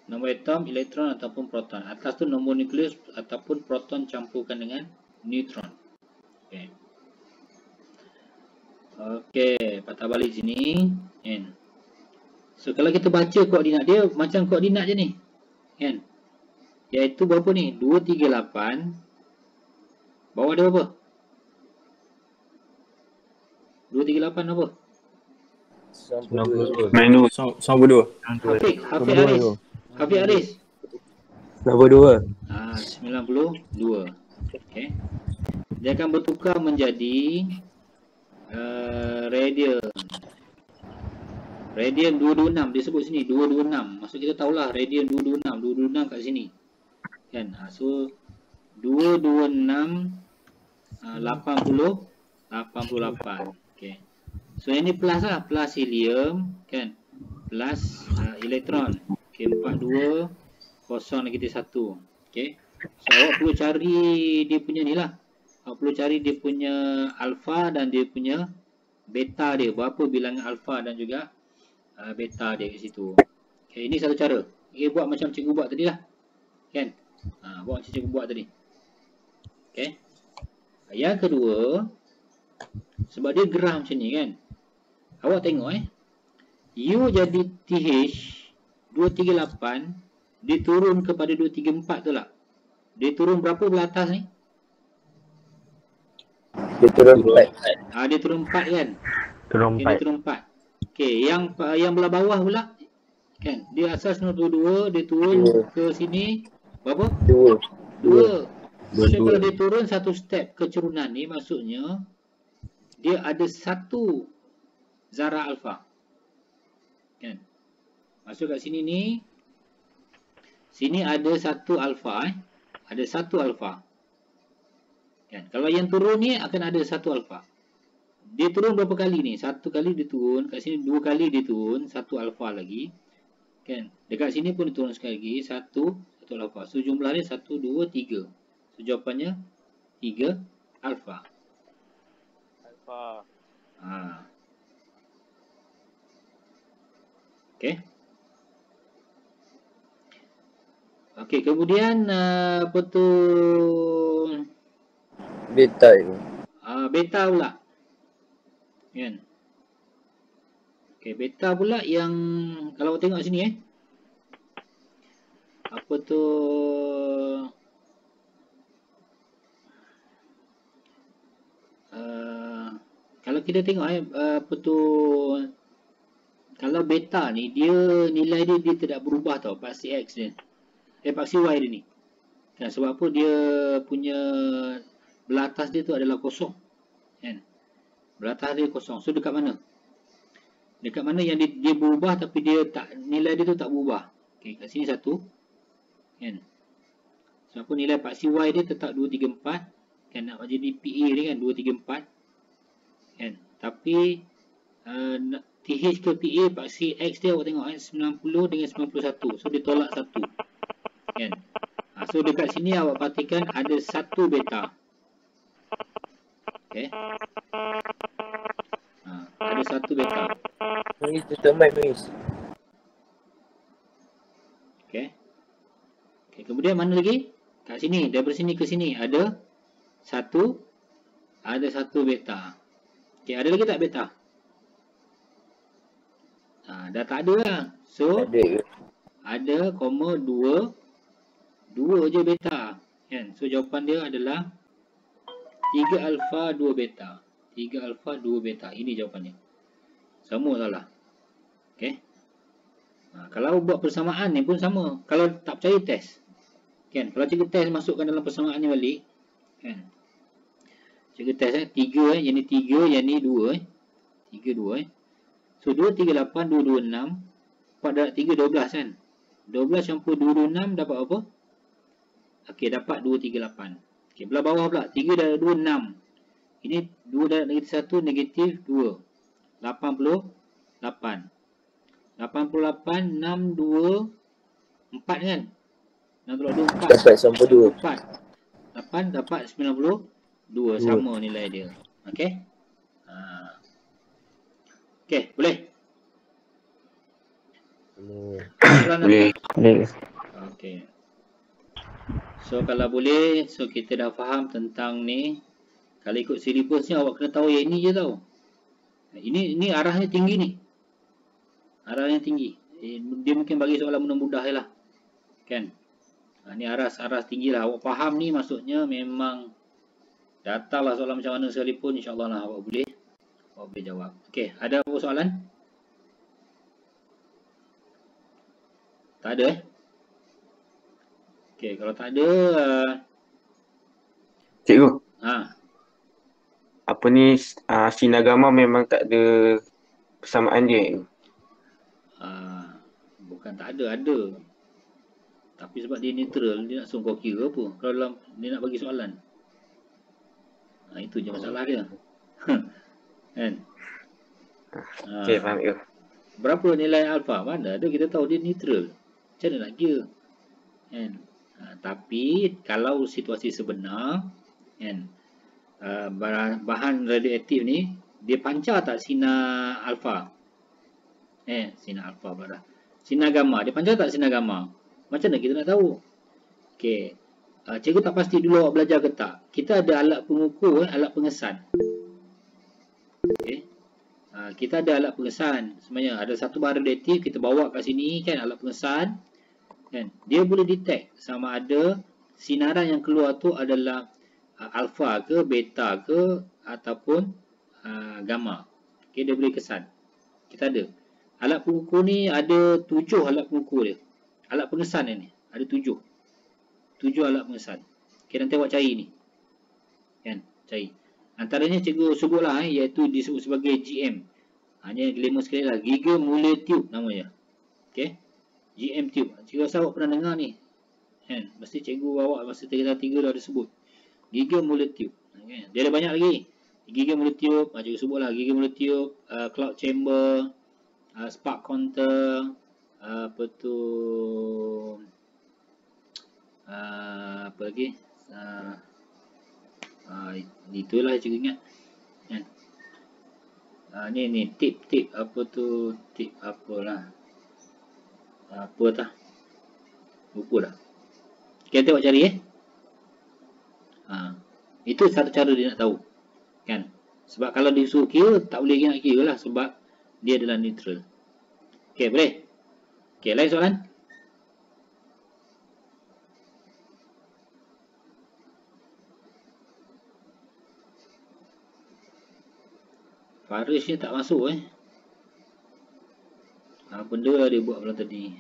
nombor atom, elektron ataupun proton. Atas tu nombor nukleus ataupun proton campurkan dengan neutron. Okey. Okey, patah balik sini kan. So kalau kita baca koordinat dia macam koordinat je ni kan. Iaitu berapa ni? 238. Bawah dia berapa? 238 apa? 92. 92. Hafiz Haris. Hafiz Haris. 92. 92. Okey. Dia akan bertukar menjadi radian. Radian 226 dia sebut sini 226. Maksud kita tahulah radian 226 kat sini. Kan? So 226 88. Okey. So ini plus lah, plus helium kan, plus elektron. Okey, 42 kosong negatif 1. Okey. So awak perlu cari dia punya ni lah. Awak perlu cari dia punya alpha dan dia punya beta dia. Berapa bilangan alpha dan juga beta dia kat situ. Okey, ini satu cara. Okey, buat macam cikgu buat tadi lah. Kan? Buat macam cikgu buat tadi. Okey. Yang kedua, sebab dia gerah macam ni kan. Awak tengok U jadi TH 238, dia turun kepada 234 tu lah. Dia turun berapa belah atas ni? Dia turun 4. Dia turun 4 kan? Turun Okay, dia turun 4. Okey, yang belah bawah pula kan, dia asas 92, dia turun ke sini berapa? 2. So kalau dia turun satu step kecerunan ni, maksudnya dia ada satu zarah alfa kan. Masuk kat sini ni, sini ada satu alfa ada satu alfa kan. Kalau yang turun ni akan ada satu alfa. Dia turun berapa kali ni? Satu kali dia turun, kat sini 2 kali dia turun, satu alfa lagi kan. Dekat sini pun dia turun sekali lagi, satu alfa. So jumlah dia 1 2 3. So jawapannya 3 alfa. Okey. Okey, kemudian apa tu Beta itu. beta pula. Kan? Okey, beta pula yang kalau tengok sini apa tu kalau kita tengok apa tu kalau beta ni dia nilai dia tidak berubah tau, paksi X dia. Paksi Y dia ni. Kan sebab apa dia punya belah atas dia tu adalah kosong. Kan? Belah atas dia kosong. So dekat mana? Dekat mana yang dia berubah tapi dia tak nilai dia tu tak berubah. Okey, kat sini satu. Kan? Sebab apa nilai paksi Y dia tetap 2 3 4. Kan nak jadi PA dia kan 2 3 4. Kan? Tapi TH ke PA paksi X dia awak tengok 90 dengan 91. So dia tolak 1. Kan? So dekat sini awak perhatikan ada satu beta. Okey. Ada satu beta. Miss, tutup mic, Miss. Okey. Okey, kemudian mana lagi? Kat sini, daripada sini ke sini ada satu beta. Okey, ada lagi tak beta? Dah tak ada lah. So ada, koma 2 je beta. Kan? So jawapan dia adalah 3 alfa 2 beta. 3 alfa 2 beta. Ini jawapannya. Semua salah. Okey. Kalau buat persamaan ni pun sama. Kalau tak percaya test. Kan? Kalau cikgu test masukkan dalam persamaan ni balik. Kan? Cikgu test 3 yang ni 3, yang ni 2 3 2 So 2 3 8 2 2 6. 4 darab 3 12 kan. 12 campur 2 2 6 dapat apa? Okey, dapat 2 3 8. Okey, belah bawah pula 3 darab 2 6. Ini 2 darab negatif 1 negatif 2. 88. 88 6 2 4 kan? 6 tolak 2 4. Dapat 92. 4. 8 dapat 92. Sama nilai dia. Okey. Okey, boleh? Boleh. Boleh. Okey. So kalau boleh, so kita dah faham tentang ni. Kalau ikut silibus ni awak kena tahu yang ini je tau. Ini arahnya tinggi ni. Arahnya tinggi. Dia mungkin bagi soalan mudah-mudah je lah. Kan? Ni arah tinggi lah. Awak faham ni maksudnya memang datanglah soalan macam mana sekalipun, insyaAllah lah awak boleh jawab. Okey, ada apa soalan? Tak ada Okey, kalau tak ada Cikgu, ha, apa ni sinagama memang tak ada persamaan dia. bukan tak ada. Tapi sebab dia neutral, dia nak suruh kau kira apa. Kalau dalam dia nak bagi soalan. Itu je masalah dia. Kan? Okey, faham ya. Berapa nilai alfa? Mana ada kita tahu dia neutral. Macam mana nak kira? Kan? Tapi kalau situasi sebenar, kan, bahan radioaktif ni dia pancar tak sinar alfa? Sinar alfa pula dah. Sinar gamma, dia pancar tak sinar gamma? Macam mana kita nak tahu? Okey. Cikgu tak pasti dulu awak belajar ke tak. Kita ada alat pengukur, alat pengesan. Okey. Kita ada alat pengesan. Sebenarnya ada satu bahan radioaktif kita bawa kat sini kan, alat pengesan. Kan? Dia boleh detect sama ada sinaran yang keluar tu adalah alfa ke, beta ke ataupun gamma. Okey, dia boleh kesan. Kita ada. Alat pengukur ni ada 7 alat pengukur dia. Alat pengesan ni ada 7 alat pengesan. Okey, nanti awak cari ni. Kan? Cari. Antaranya cikgu sebutlah iaitu disebut sebagai GM. Hanya glamour sekali lah. Giga Muller Tube namanya. Okey. GM Tube. Cikgu rasa awak pernah dengar ni. Kan? Mesti cikgu awak masa tingkatan 3 dah ada sebut. Giga Muller Tube. Okay. Dia ada banyak lagi. Giga Muller Tube. Cikgu sebutlah. Giga Muller Tube. Cloud Chamber. Spark Counter. Apa tu. Apa lagi. Itulah cikgu ingat. Kan? Ni tip apa tu, tip apalah. Apa tah? Lupa dah. Okay, tengok cari Itu satu cara dia nak tahu. Kan? Sebab kalau disuruh kira, tak boleh nak kira lah. Sebab dia adalah neutral. Okay, boleh? Okay, lain soalan? Faris ni tak masuk benda lah dia buat malam tadi.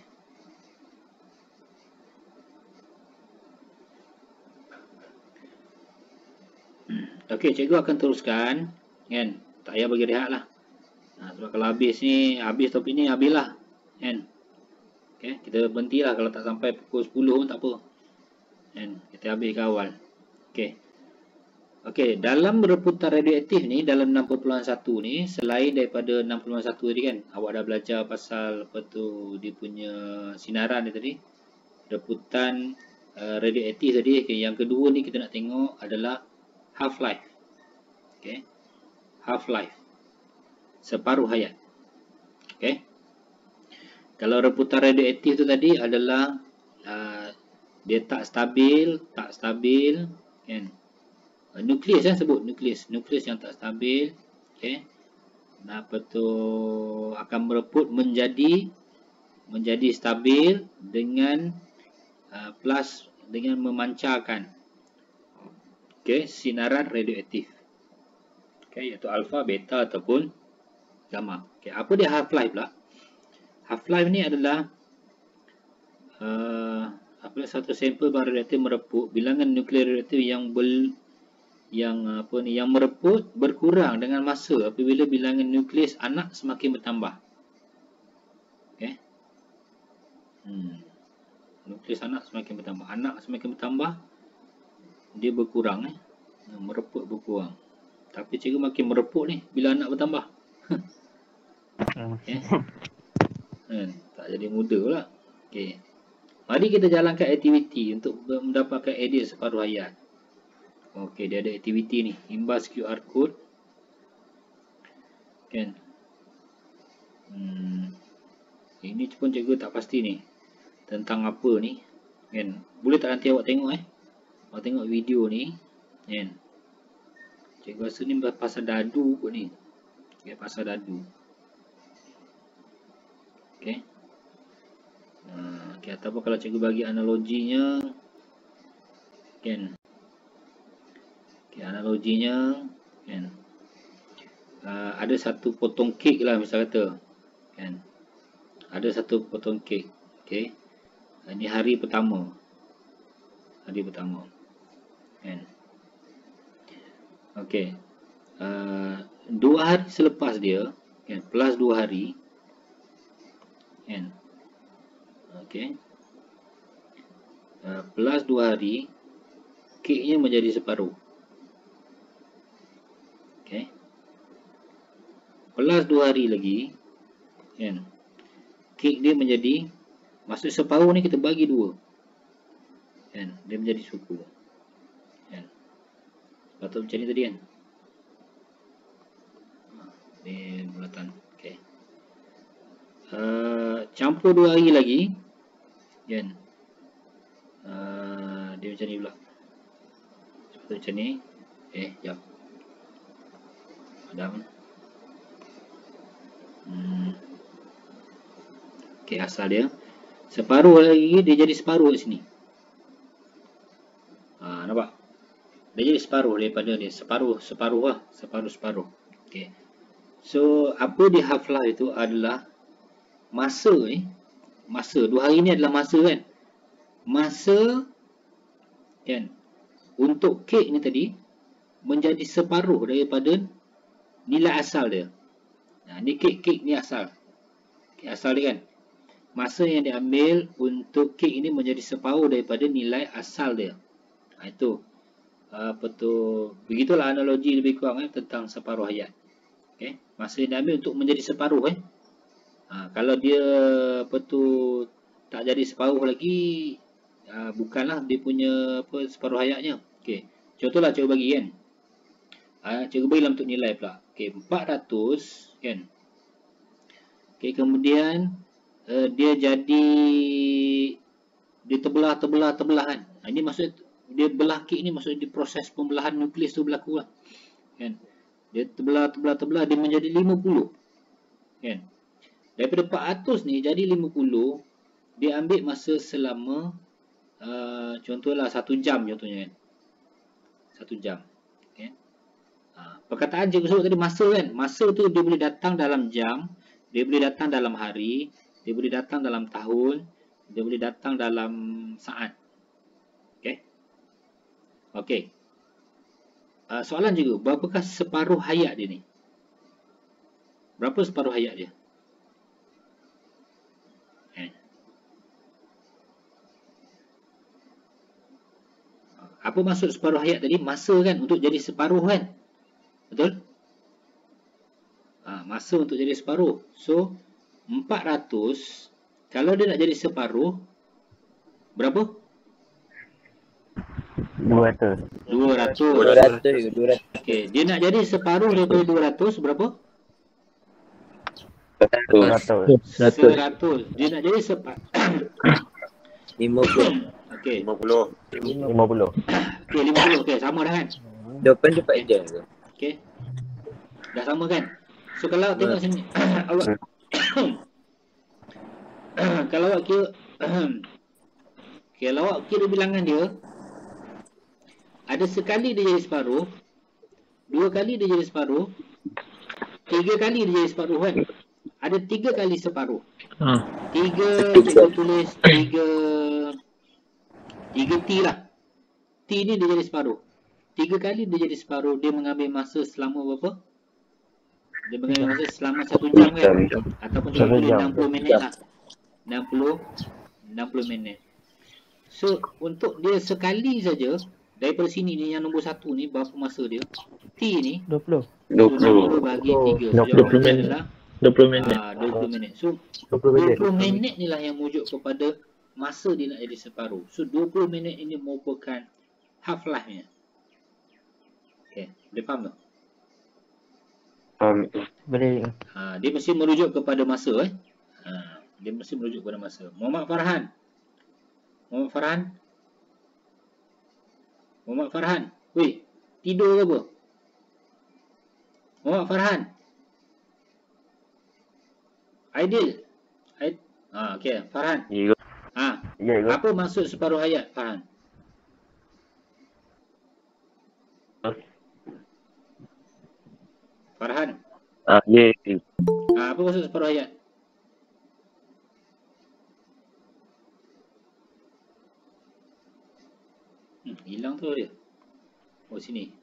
Okey, cikgu akan teruskan kan. Tak payah bagi rehat lah. Sebab kalau habis topik ni habislah kan. Okey, kita berhentilah kalau tak sampai pukul 10 pun tak apa. Kan, kita habis ke awal. Okey, dalam reputan radioaktif ni dalam 6.1 ni, selain daripada 6.1 tadi kan, awak dah belajar pasal apa tu dia punya sinaran ni tadi. Reputan radioaktif tadi. Okay, yang kedua ni kita nak tengok adalah half-life. Okay. Half-life. Separuh hayat. Okay. Kalau reputan radioaktif tu tadi adalah dia tak stabil kan. Nukleus sebut nukleus yang tak stabil. Okay. Apa tu akan mereput menjadi stabil dengan plus dengan memancarkan sinaran radioaktif. Iaitu alfa, beta ataupun gamma. Apa dia half-life pula? Half-life ni adalah apabila satu sampel bahan radioaktif mereput, bilangan nuklear radioaktif yang mereput berkurang dengan masa apabila bilangan nukleus anak semakin bertambah. Nukleus anak semakin bertambah. Anak semakin bertambah, dia berkurang mereput berkurang. Tapi cikgu makin mereput ni bila anak bertambah. Tak jadi muda pula. Mari kita jalankan aktiviti untuk mendapatkan idea separuh hayat. Dia ada aktiviti ni, imbas QR code. Kan. Ini pun cikgu tak pasti ni. Tentang apa ni. Kan. Boleh tak nanti awak tengok awak tengok video ni. Kan. Cikgu rasa ni pasal dadu kot ni. Pasal dadu. Ataupun kalau cikgu bagi analoginya. Kan. Analoginya kan. Ada satu potong kek lah misal kata. Kan. Ada satu potong kek. Ini hari pertama. Kan. Dua hari selepas dia kan, plus 2 hari kan. Plus 2 hari keknya menjadi separuh. Plus 2 hari lagi kan, kek dia menjadi, maksud separuh ni kita bagi 2 kan, dia menjadi suku kan. Patut macam ni tadi kan. Ni bulatan. Campur 2 hari lagi kan. Dia macam ni pula. Patut macam ni. Jap. Padam. Asal dia separuh lagi, dia jadi separuh kat sini. Nampak? Dia jadi separuh daripada dia. Separuh lah. Separuh. So, apa di half-life itu adalah masa ni. Masa, 2 hari ni adalah masa kan. Masa kan, untuk kek ni tadi menjadi separuh daripada nilai asal dia. Ni kek ni asal. Asal dia kan. Masa yang diambil untuk kek ini menjadi separuh daripada nilai asal dia. Itu apa tu, begitulah analogi lebih kurang tentang separuh hayat. Masa yang diambil untuk menjadi separuh kalau dia apa tu tak jadi separuh lagi, bukanlah dia punya separuh hayatnya. Contohlah cikgu bagi kan. Cikgu bagi dalam bentuk nilai pula. 400 kan. Kemudian dia jadi dia terbelahan. Ini maksud dia belah kek ni maksud di proses pembelahan nukleus tu berlaku lah. Kan? Dia terbelah dia menjadi 50. Kan? Daripada 400 ni jadi 50, dia ambil masa selama contohlah 1 jam contohnya kan. 1 jam. Okay. Perkataan cikgu sebut tadi masa kan. Masa tu dia boleh datang dalam jam, dia boleh datang dalam hari, dia boleh datang dalam tahun, dia boleh datang dalam saat. Okay. Okay. Soalan juga, berapakah separuh hayat dia ni? Berapa separuh hayat dia? Apa maksud separuh hayat tadi? Masa kan untuk jadi separuh kan? Betul? Masa untuk jadi separuh. So, 400, kalau dia nak jadi separuh, berapa? 200. 200. Okey, dia nak jadi separuh daripada 200, berapa? 100. 100. Dia nak jadi separuh. 50. Okey. 50. 50. Okey, 50. Okey, sama dah kan? Jawapan cepat je tu. Okey. Dah sama kan? So kalau tengok sini awak kalau awak kira kalau awak kira bilangan dia, ada sekali dia jadi separuh, 2 kali dia jadi separuh, 3 kali dia jadi separuh kan? Ada 3 kali separuh. 3 cikgu tulis 3 T lah. T ni dia jadi separuh. 3 kali dia jadi separuh, dia mengambil masa selama berapa? Dia mengambil masa selama 1 jam kan? Ataupun 60 minit lah. 60 minit. So, untuk dia sekali saja, daripada sini ni yang nombor 1 ni, berapa masa dia? T ni 20. 20 bagi 3. 20 minit. 20 minit. 20 minit. So, 20 20 minit ni lah yang merujuk kepada masa dia nak jadi separuh. So, 20 minit ini merupakan half-life-nya. Okay, boleh faham tak? Boleh. Dia mesti merujuk kepada masa dia mesti merujuk kepada masa. Muhammad Farhan. Weh, tidur ke apa? Muhammad Farhan. Aidil. Okey, Farhan. Ya. Apa maksud separuh hayat, Farhan? Farhan. Ya. Apa maksud separuh hayat? Hilang tu dia. Oh, sini.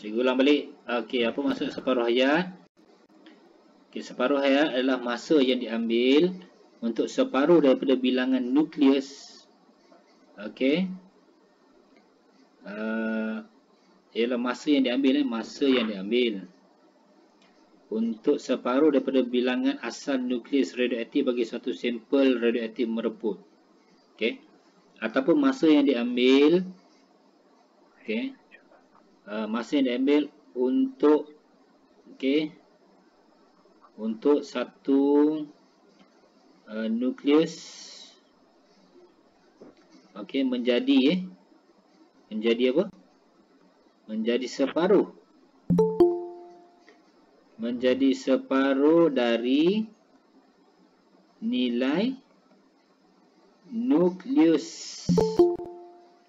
Cikgu ulang balik. Okey, apa maksud separuh hayat? Okey, separuh hayat adalah masa yang diambil untuk separuh daripada bilangan nukleus. Okey. Ialah masa yang diambil untuk separuh daripada bilangan asal nukleus radioaktif bagi suatu sampel radioaktif mereput. Okey. Ataupun masa yang diambil masa yang diambil untuk untuk satu nukleus menjadi apa? Menjadi separuh dari nilai nukleus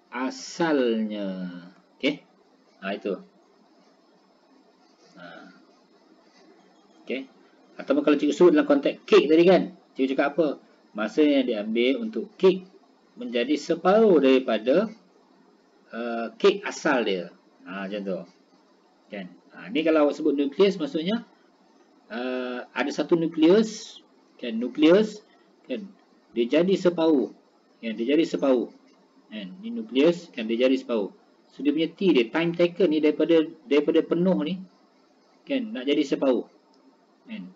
asalnya. Okey. Itu. Okey. Ataupun kalau cikgu sebut dalam konteks kek tadi kan, cikgu cakap apa? Masa yang diambil untuk kek menjadi separuh daripada kek asal dia. Macam tu. Kan? Ni kalau awak sebut nukleus, maksudnya ada satu nukleus, kan, dia jadi separuh. Kan, dia jadi separuh. Kan, ni nukleus, kan, dia jadi separuh. So dia punya T dia, time taken ni daripada penuh ni, kan, nak jadi separuh. Kan.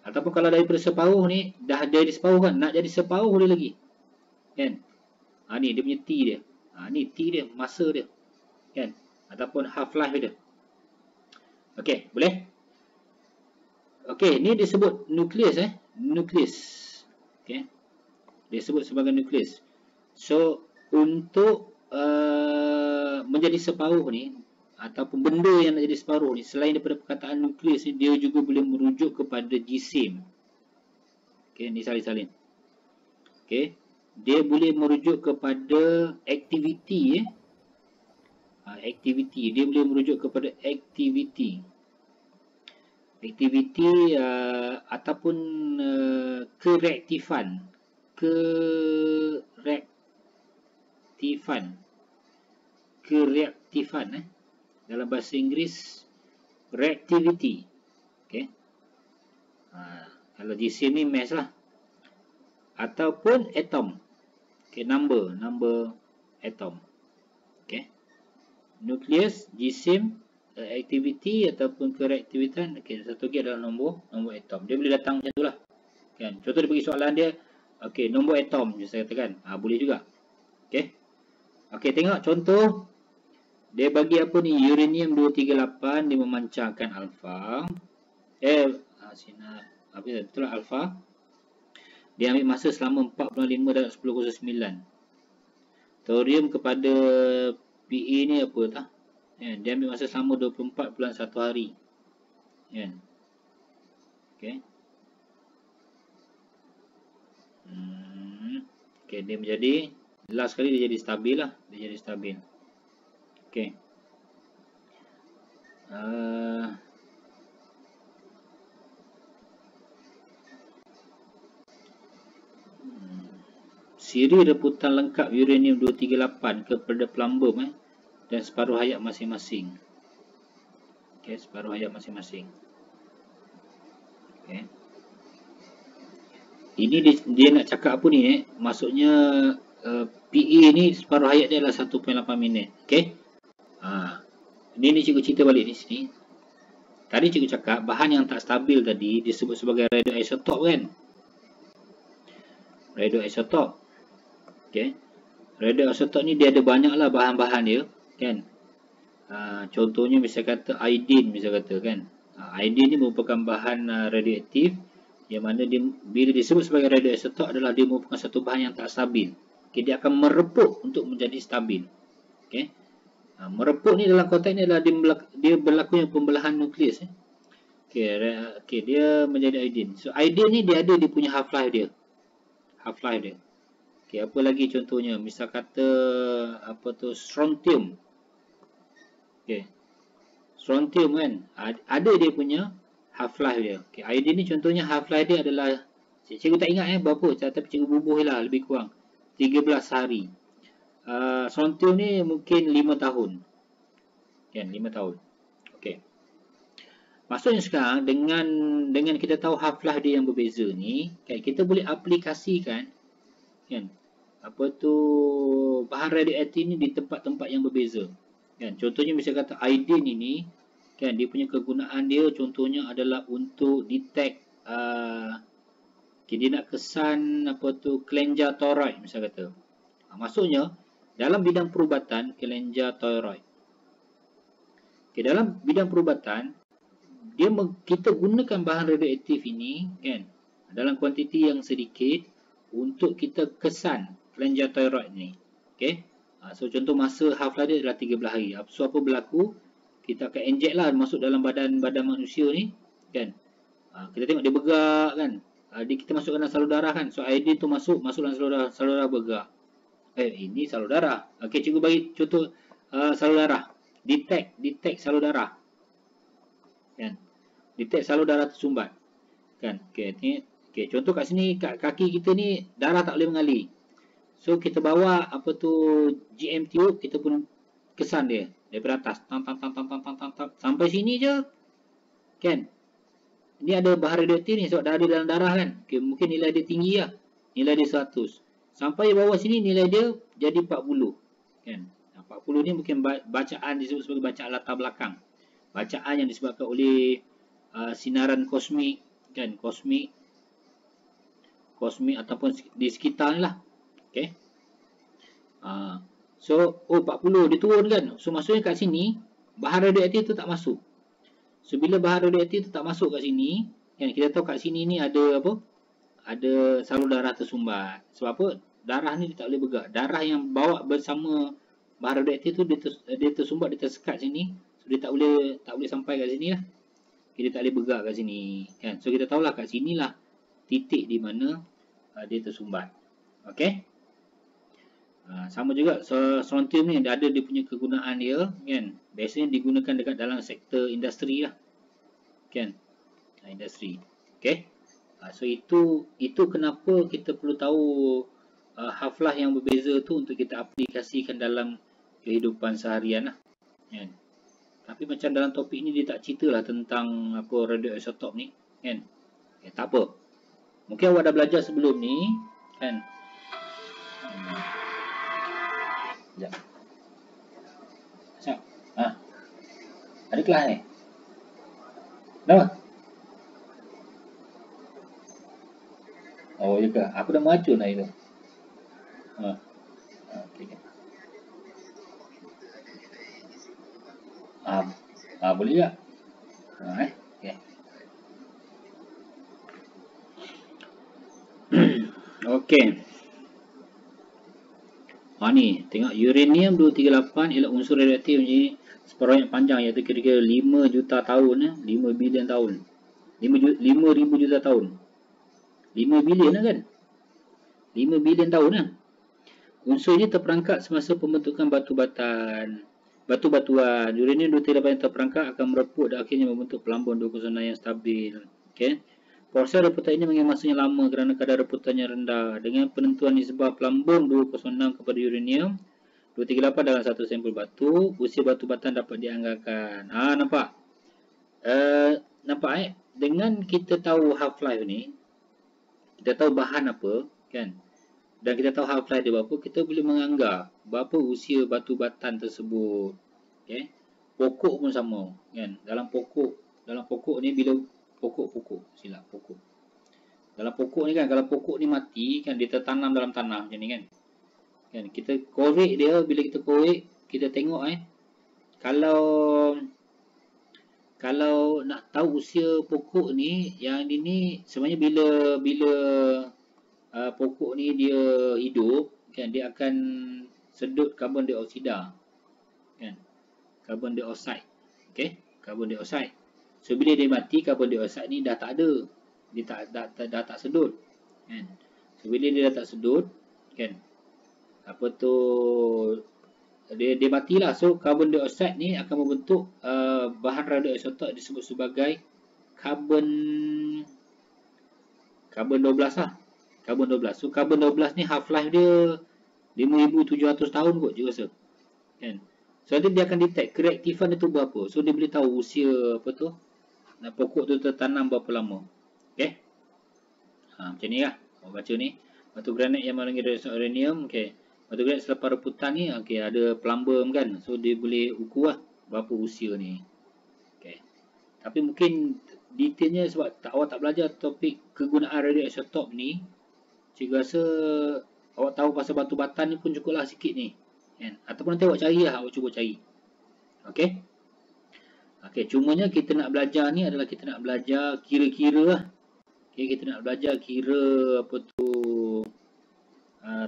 Ataupun kalau daripada separuh ni dah jadi separuh kan, nak jadi separuh dia lagi. Kan? Ni dia punya T dia. Ni T dia, masa dia. Kan? ataupun half life dia. Okey, boleh? Okey, ni disebut nukleus nukleus. Okey. Dia sebut sebagai nukleus. So untuk menjadi separuh ni ataupun benda yang nak jadi separuh ni, selain daripada perkataan nukleus ni, dia juga boleh merujuk kepada jisim. Okey, ni salin-salin. Okey, dia boleh merujuk kepada aktiviti aktiviti, dia boleh merujuk kepada aktiviti ataupun kereaktifan dalam bahasa Inggeris reactivity. Okey, kalau jisim ni mass lah, ataupun atom. Okey, number atom. Okey, nukleus, jisim, aktiviti ataupun kereaktiviti. Okey, satu lagi adalah nombor atom. Dia boleh datang macam tu lah, kan. Contoh dia bagi soalan dia, okey, nombor atom je saya katakan, boleh juga. Okey. Okey, tengok contoh. Dia bagi apa ni? Uranium 238 dia memancarkan alfa. Sinar apa betul lah alfa. Dia ambil masa selama 45 darab 10^9. Thorium kepada Pe ni apa tah? Dia ambil masa selama 24.1 hari. Kan? Okey. Okey, dia menjadi last kali dia jadi stabil lah. Dia jadi stabil. Okey. Siri reputan lengkap uranium 238 kepada plumbum dan separuh hayat masing-masing. Okey, separuh hayat masing-masing. Okey. Ini dia nak cakap apa ni maksudnya PE ni separuh hayat dia adalah 1.8 minit. Okey. Ini cikgu cerita balik di sini. Tadi cikgu cakap bahan yang tak stabil tadi disebut sebagai radioisotop kan? Radioisotop. Okey. Radioisotop ni dia ada banyaklah bahan-bahan dia kan. Contohnya misalnya kata iodine misalnya kata kan. Iodine ni merupakan bahan radioaktif yang mana dia bila disebut sebagai radioisotop adalah dia merupakan satu bahan yang tak stabil. Okey, dia akan merepuk untuk menjadi stabil. Okey. Merepuk ni dalam konteks ni adalah dia berlakunya pembelahan nukleus. Okey, dia menjadi iodine. So iodine ni dia ada dia punya half life dia. Okey, apa lagi contohnya? Misal kata apa tu strontium. Okey. Strontium kan ada dia punya half life dia. Okey, iodine ni contohnya half life dia adalah cikgu tak ingat berapa, tapi cikgu bubuh lah lebih kurang 13 hari. Strontium ni mungkin 5 tahun. Kan, 5 tahun. Okey. Maksudnya sekarang dengan kita tahu half life dia yang berbeza ni, kan, kita boleh aplikasikan kan apa tu bahan radioaktif ni di tempat-tempat yang berbeza. Kan, contohnya misalnya kata iodine ini kan dia punya kegunaan dia contohnya adalah untuk detect dia nak kesan apa tu kelenjar toroid misalnya kata. Maksudnya dalam bidang perubatan kelenjar toroid. Okay, dalam bidang perubatan kita gunakan bahan radioaktif ini kan dalam kuantiti yang sedikit untuk kita kesan kelenjar toroid ni. Okey. So contoh masa half life dia adalah 13 hari. So apa berlaku? Kita akan inject lah masuk dalam badan manusia ni kan. Kita tengok dia bergerak kan. Kita masukkan dalam salur darah kan. So iodine tu masuk dalam salur darah bergerak. Ini salur darah. Okey, cikgu bagi contoh salur darah. Detect salur darah. Kan? Detect salur darah tersumbat. Kan? Okey, contoh kat sini kat kaki kita ni darah tak boleh mengalir. So kita bawa apa tu GM tube, kita pun kesan dia daripada atas. Tang sampai sini je. Kan? Ini ada bahan radioaktif ni sebab dah ada dalam darah kan. Okay, mungkin nilai dia tinggi lah. Nilai dia 100. Sampai bawah sini nilai dia jadi 40. Kan? 40 ni mungkin bacaan disebut sebagai bacaan latar belakang. Bacaan yang disebabkan oleh sinaran kosmik kan, kosmik ataupun di sekitar ni lah. Okey. So, 40 dia turun kan. So, maksudnya kat sini, bahan radioaktif tu tak masuk. So, bila bahan radioaktif tu tak masuk kat sini, kan, kita tahu kat sini ni ada apa? Ada salur darah tersumbat. Sebab apa? Darah ni dia tak boleh bergerak. Darah yang bawa bersama bahan radioaktif tu dia tersumbat, dia tersekat sini. So, dia tak boleh sampai kat sini lah. Dia tak boleh bergerak kat sini. Kan? So, kita tahulah kat sinilah titik di mana dia tersumbat. Okey? Sama juga strontium ni ada dia punya kegunaan dia, kan. Biasanya digunakan dekat dalam sektor industri lah, kan, industri. Okey, so itu kenapa kita perlu tahu half-life yang berbeza tu untuk kita aplikasikan dalam kehidupan seharian lah, kan. Tapi macam dalam topik ni dia tak cerita lah tentang apa radioisotop ni, kan. Tak apa, mungkin awak dah belajar sebelum ni, kan. Sekejap. Siap. Ada kelas ni? Kenapa? Oh, ya ke? Aku dah macun hari tu. Okay. Boleh tak? Okay. Okay. Ni, tengok uranium 238 ialah unsur radioaktif menjadi separuh yang panjang, iaitu kira-kira 5 juta tahun, 5 bilion tahun. 5,000 juta tahun. 5 bilion lah kan? 5 bilion tahun lah. Unsur ini terperangkap semasa pembentukan batu-batuan. Uranium 238 yang terperangkap akan mereput dan akhirnya membentuk pelambung 209 yang stabil. Okay. Proses reputan ini mengambil masanya lama kerana kadar reputannya rendah. Dengan penentuan nisbah pelambung 206 kepada uranium 238 dalam satu sampel batu, usia batu batan dapat dianggarkan. Nampak? Nampak Dengan kita tahu half-life ni, kita tahu bahan apa, kan? Dan kita tahu half-life dia berapa, kita boleh menganggap berapa usia batu batan tersebut. Okay? Pokok pun sama, kan? Dalam pokok ni bila pokok. Dalam pokok ni kan, kalau pokok ni mati kan, dia tertanam dalam tanah macam ni kan. Kan kita korek dia, bila kita korek, kita tengok kalau nak tahu usia pokok ni, yang ini sebenarnya bila pokok ni dia hidup kan, dia akan sedut karbon dioksida kan, karbon dioksida. Okey, karbon dioksida. So bila dia mati, karbon dioksida ni dah tak ada. Dia dah tak sedut kan. So bila dia dah tak sedut kan, apa tu, dia matilah. So karbon dioksida ni akan membentuk bahan radioisotop disebut sebagai karbon 12 lah. Karbon 12. So karbon 12 ni half-life dia 5,700 tahun kot je rasa. Kan? So nanti dia akan detect kereaktifan dia tu berapa. So dia boleh tahu usia apa tu, pokok tu tertanam berapa lama. Okay. Macam ni lah. Baca ni. Batu granit yang mengandungi radioaktif uranium. Okay. Batu granit selepas reputan ni, okay, ada plumbum kan. So dia boleh ukur lah berapa usia ni. Okay. Tapi mungkin detailnya sebab awak tak belajar topik kegunaan radioisotop ni, cikgu rasa awak tahu pasal batu batan ni pun cukup lah sikit ni. Kan? Ataupun nanti awak cari lah, awak cuba cari. Okay. Okay, cumanya kita nak belajar ni adalah kita nak belajar kira-kira lah. Okay, kita nak belajar kira apa tu,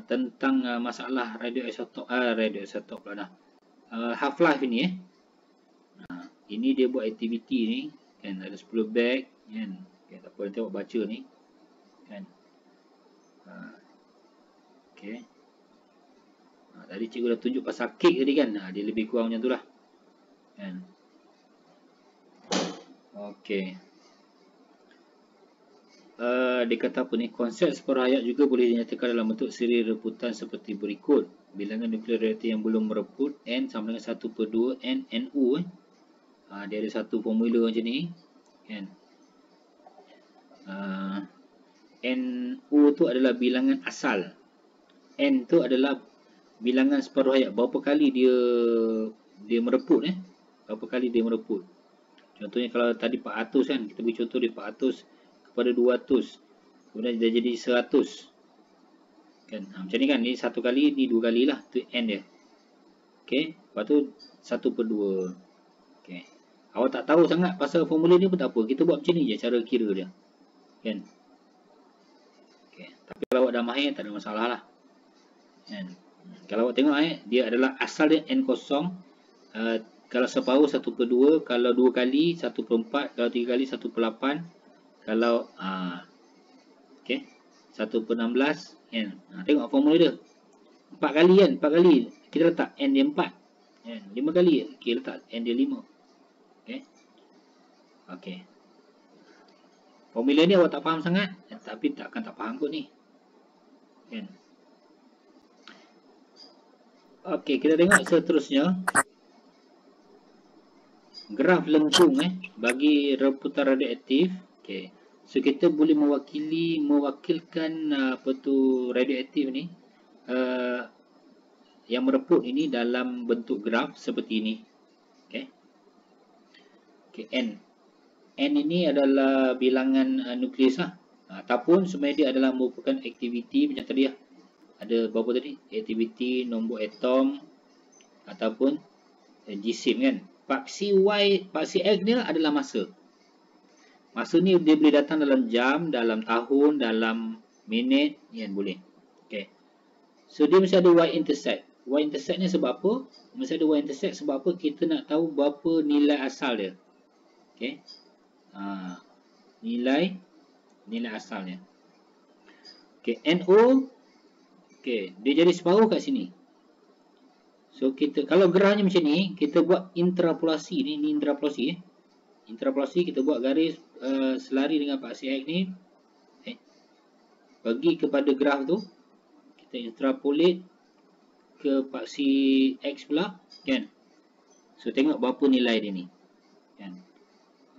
tentang masalah radioisotop pula dah. Half-life ni ini dia buat aktiviti ni kan, ada 10 bag kan. Okay, tak apa, nanti awak baca ni kan. Okay. Tadi cikgu dah tunjuk pasal kek tadi kan. Dia lebih kurang macam tu lah kan. Okay. Dia kata apa ni, konsep separuh hayat juga boleh dinyatakan dalam bentuk siri reputan seperti berikut. Bilangan nuklear reaktif yang belum mereput N sama dengan 1/2 N NU. Dia ada satu formula macam ni kan. NU tu adalah bilangan asal. N tu adalah bilangan separuh hayat, berapa kali dia mereput berapa kali dia mereput. Contohnya kalau tadi 400 kan, kita beri contoh dia 400 kepada 200, kemudian dia jadi 100 kan. Macam ni kan, ni satu kali, ni dua kali lah, tu N dia Okey, lepas tu 1/2. Okey. Awak tak tahu sangat pasal formula ni pun tak apa. Kita buat macam ni je cara kira dia. Kan? Okey. Tapi kalau awak dah mahir tak ada masalah lah. Kan? Kalau awak tengok dia adalah asal dia N0. Kalau separuh 1/2, kalau 2 kali 1/4, kalau 3 kali 1/8, kalau okey 1/16 kan. Tengok formula dia. 4 kali kan, 4 kali kita letak N dia 4 kan. 5 kali okey letak N dia 5. Okey. Okey. Formula ni awak tak faham sangat, tapi takkan tak faham kot ni. Kan? Okey, kita tengok seterusnya. Graf lengkung bagi reputan radioaktif. Okey. So kita boleh mewakilkan radioaktif ni yang mereput ini dalam bentuk graf seperti ini. Okey. Okey, N. N ini adalah bilangan nukleus lah. Ataupun sebenarnya dia adalah merupakan aktiviti macam tadi lah. Ada berapa tadi? Aktiviti, nombor atom ataupun jisim kan. Paksi Y, paksi X dia adalah masa. Masa ni dia boleh datang dalam jam, dalam tahun, dalam minit, kan boleh. Okey. So dia mesti ada Y-intercept. Y-intercept ni sebab apa? Mesti ada Y-intercept sebab apa? Kita nak tahu berapa nilai asal dia. Okey. Nilai asalnya. Okey, NO. Okey, dia jadi separuh kat sini. So kita kalau gerahnya macam ni, kita buat interpolasi ni interpolasi interpolasi kita buat garis selari dengan paksi X ni bagi kepada graf tu, kita interpolate ke paksi X pula kan. So tengok berapa nilai dia ni kan.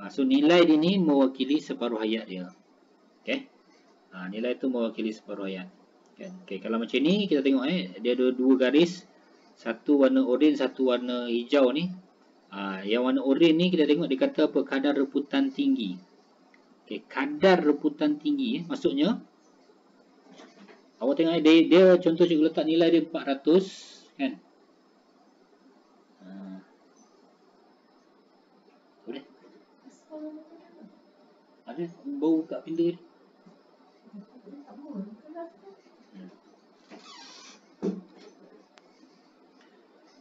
So nilai dia ni mewakili separuh hayat dia. Okey. Nilai tu mewakili separuh hayat kan. Okey, kalau macam ni kita tengok dia ada dua garis. Satu warna oranye, satu warna hijau ni. Yang warna oranye ni kita tengok dia kata apa? Kadar reputan tinggi. Okey, kadar reputan tinggi maksudnya awak tengok dia contoh cikgu letak nilai dia 400 kan. Boleh? Ada bau kat pintu ni.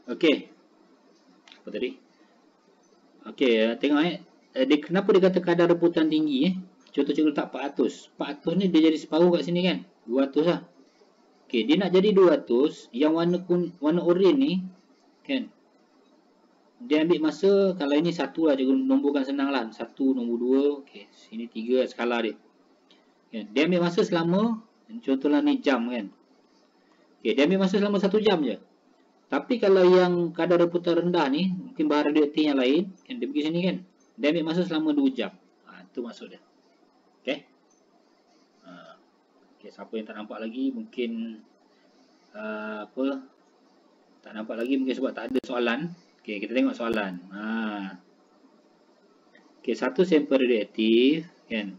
Okey. Apa tadi? Okey, tengok dia kenapa dia kata kadar reputan tinggi Contoh cikgu letak 400. 400 ni dia jadi separuh kat sini kan? 200 lah. Okey, dia nak jadi 200, yang warna oranye ni kan. Dia ambil masa, kalau ini 1 lah cikgu nomborkan senang lah. 1, nombor 2, okey, sini 3 skala dia. Kan? Dia ambil masa selama, contohlah ni jam kan. Okey, dia ambil masa selama 1 jam je. Tapi kalau yang kadar reputan rendah ni, mungkin bahan radioaktif yang lain, kan dia pergi sini kan, dia ambil masa selama 2 jam. Itu maksud dia. Okey. Okey, siapa yang tak nampak lagi, mungkin tak nampak lagi mungkin sebab tak ada soalan. Okey, kita tengok soalan. Okey, satu sampel radioaktif kan,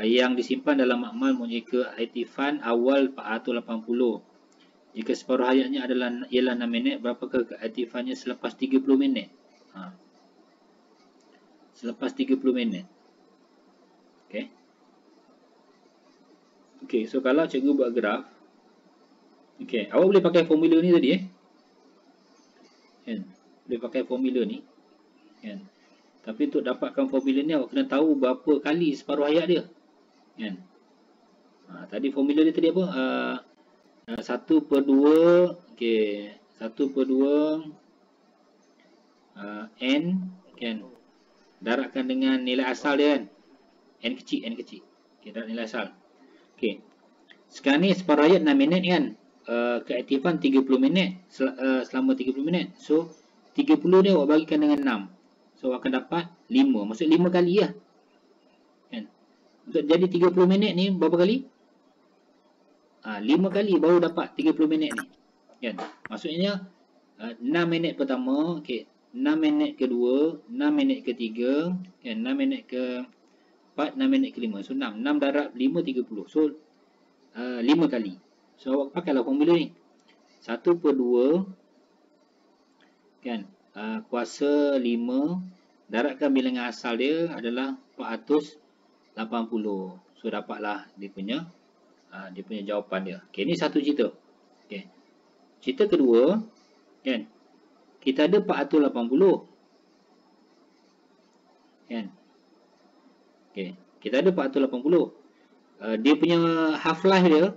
yang disimpan dalam makmal mempunyai keaktifan awal 480. Jika separuh hayatnya ialah 6 minit, berapakah keaktifannya selepas 30 minit? Selepas 30 minit. Okey. Okey, so kalau cikgu buat graf, okey, awak boleh pakai formula ni tadi kan? Boleh pakai formula ni kan? Tapi untuk dapatkan formula ni awak kena tahu berapa kali separuh hayat dia kan? Tadi formula dia tadi apa? 1/2, okey, 1/2 N kan, darabkan dengan nilai asal dia kan, N kecil. Okey, darab nilai asal. Okey, sekarang ni separuh hayat 6 minit kan, keaktifan 30 minit, selama 30 minit. So 30 ni awak bagikan dengan 6, so awak akan dapat 5, maksud 5 kali lah kan. Untuk jadi 30 minit ni berapa kali? 5 kali baru dapat 30 minit ni kan. Maksudnya 6 minit pertama, okey, 6 minit kedua, 6 minit ketiga kan, 6 minit ke 4, 6 minit ke 5. So 6 darab 5, 30. So 5 kali. So awak pakailah formula ni. 1/2 kan, kuasa 5, daratkan bilangan asal dia adalah 480. So dapatlah dia punya jawapan dia. Okey, ni satu cerita. Okey. Cerita kedua, kan, kita ada 480. Kan? Okey, kita ada 480. Dia punya half life dia,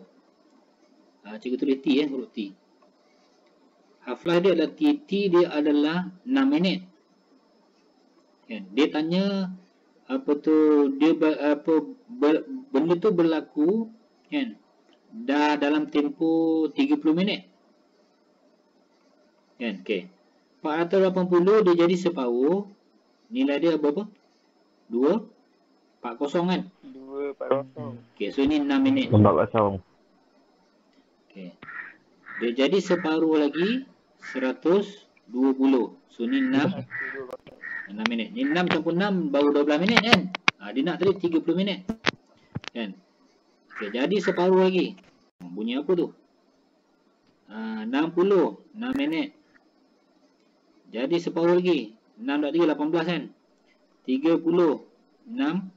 cikgu tulis T, huruf T. Half life dia adalah T dia adalah 6 minit. Kan? Dia tanya apa tu, dia benda tu berlaku, kan, dah dalam tempoh 30 minit. Kan? Okey. 480 dia jadi separuh. Nilai dia berapa? 240 kan? 240. Okey, so ni 6 minit. 440. Okey. Dia jadi separuh lagi 120. So ni 6 minit. Ni 6 campur 6 baru 12 minit kan? Dia nak tadi 30 minit. Kan? Okey, jadi separuh lagi. Bunyi apa tu? 60, 6 minit. Jadi separuh lagi. 6 + 3 18 kan? 30, 6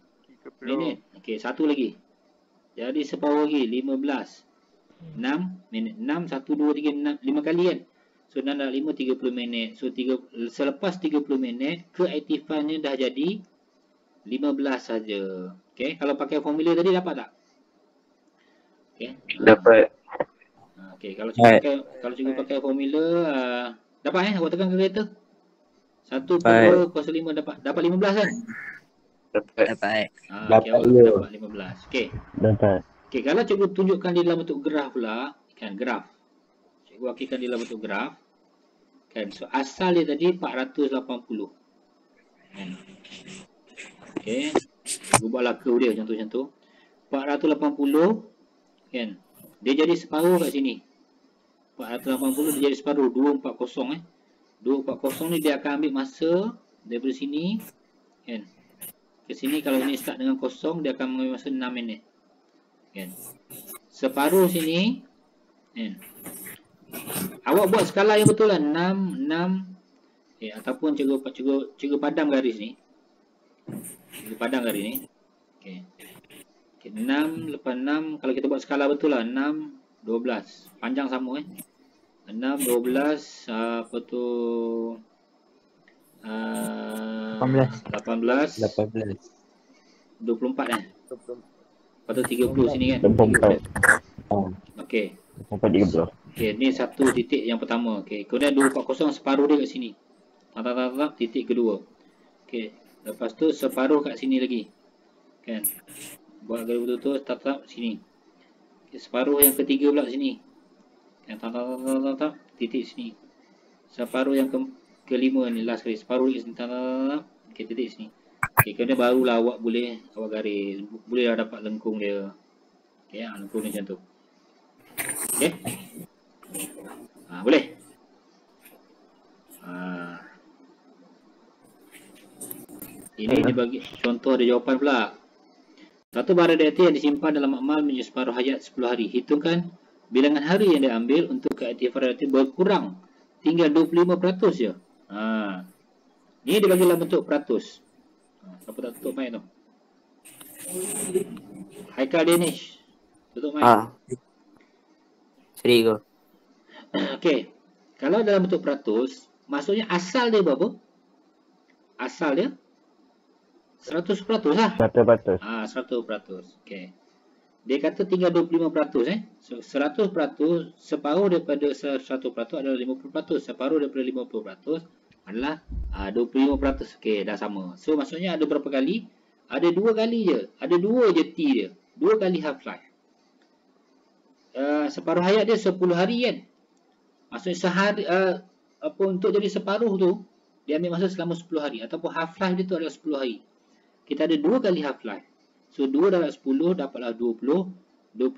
minit. Okey, satu lagi. Jadi separuh lagi 15. 6 minit. 6, 1, 2, 3, 6, 5 kali kan? So 6 + 5, 30 minit. So selepas 30 minit, keaktifannya dah jadi 15 saja. Okey, kalau pakai formula tadi dapat tak? Okey. Dapat. Okey, kalau cikgu pakai formula, dapat awak tekan kalkulator. 1/2 kuasa 5 dapat 15 kan? Dapat. Dapat. Okey, awak dapat 15. Okey. Dapat. Okey, kalau cikgu tunjukkan di dalam bentuk graf pula, kan, graf. Cikgu wakilkan di dalam bentuk graf. Kan, so asal dia tadi 480. Kan. Okey. Cikgu buatlah curve dia contoh macam tu. 480, kan. Dia jadi separuh kat sini. 480 dia jadi separuh 240 240 ni dia akan ambil masa daripada sini, kan, ke sini. Kalau ni start dengan kosong, dia akan mengambil masa 6 minit. Kan. Separuh sini, kan. Awak buat skala yang betul lah, 6. Okay, ataupun cikgu padam garis ni. Cikgu padam garis ni. Okay. 6 lepas 6, kalau kita buat skala betul lah, 6, 12. Panjang sama 6, 12, apa tu, 18, 24 kan? Lepas tu 30 sini kan? 24. Okey. 30. Okey, ni satu titik yang pertama. Okey, kemudian 240 separuh dia kat sini. Titik kedua. Okey, lepas tu separuh kat sini lagi. Kan? Buat garis betul-betul, tatap sini. Okey, separuh yang ketiga pula sini. Yang titik sini. Separuh yang kelima ni, last kali. Separuh lagi sini. Okey, titik sini. Okey, kemudian barulah awak garis. Boleh lah dapat lengkung dia. Okey, lengkung ni macam tu. Okey. Boleh. Ini dibagi contoh, ada jawapan pula. Satu barang radioaktif yang disimpan dalam makmal menjadi separuh hayat 10 hari. Hitungkan bilangan hari yang diambil untuk keaktifan radioaktif berkurang tinggal 25% je. Ini dibagi dalam bentuk peratus. Siapa tak tutup mic tu? Haikal Danish. Tutup mic. Seri ke? Okey. Kalau dalam bentuk peratus, maksudnya asal dia berapa? Asal dia 100% lah. 100%. 100%. Okey. Dia kata tinggal 25%. So 100%, separuh daripada 100% adalah 50%. Separuh daripada 50% adalah 25%. Okey, dah sama. So maksudnya ada berapa kali? Ada 2 kali je. Ada 2 je T dia. 2 kali half life. Separuh hayat dia 10 hari kan. Maksudnya sehari, untuk jadi separuh tu dia ambil masa selama 10 hari. Ataupun half life dia tu adalah 10 hari. Kita ada 2 kali half life. So 2 darab 10 dapatlah 20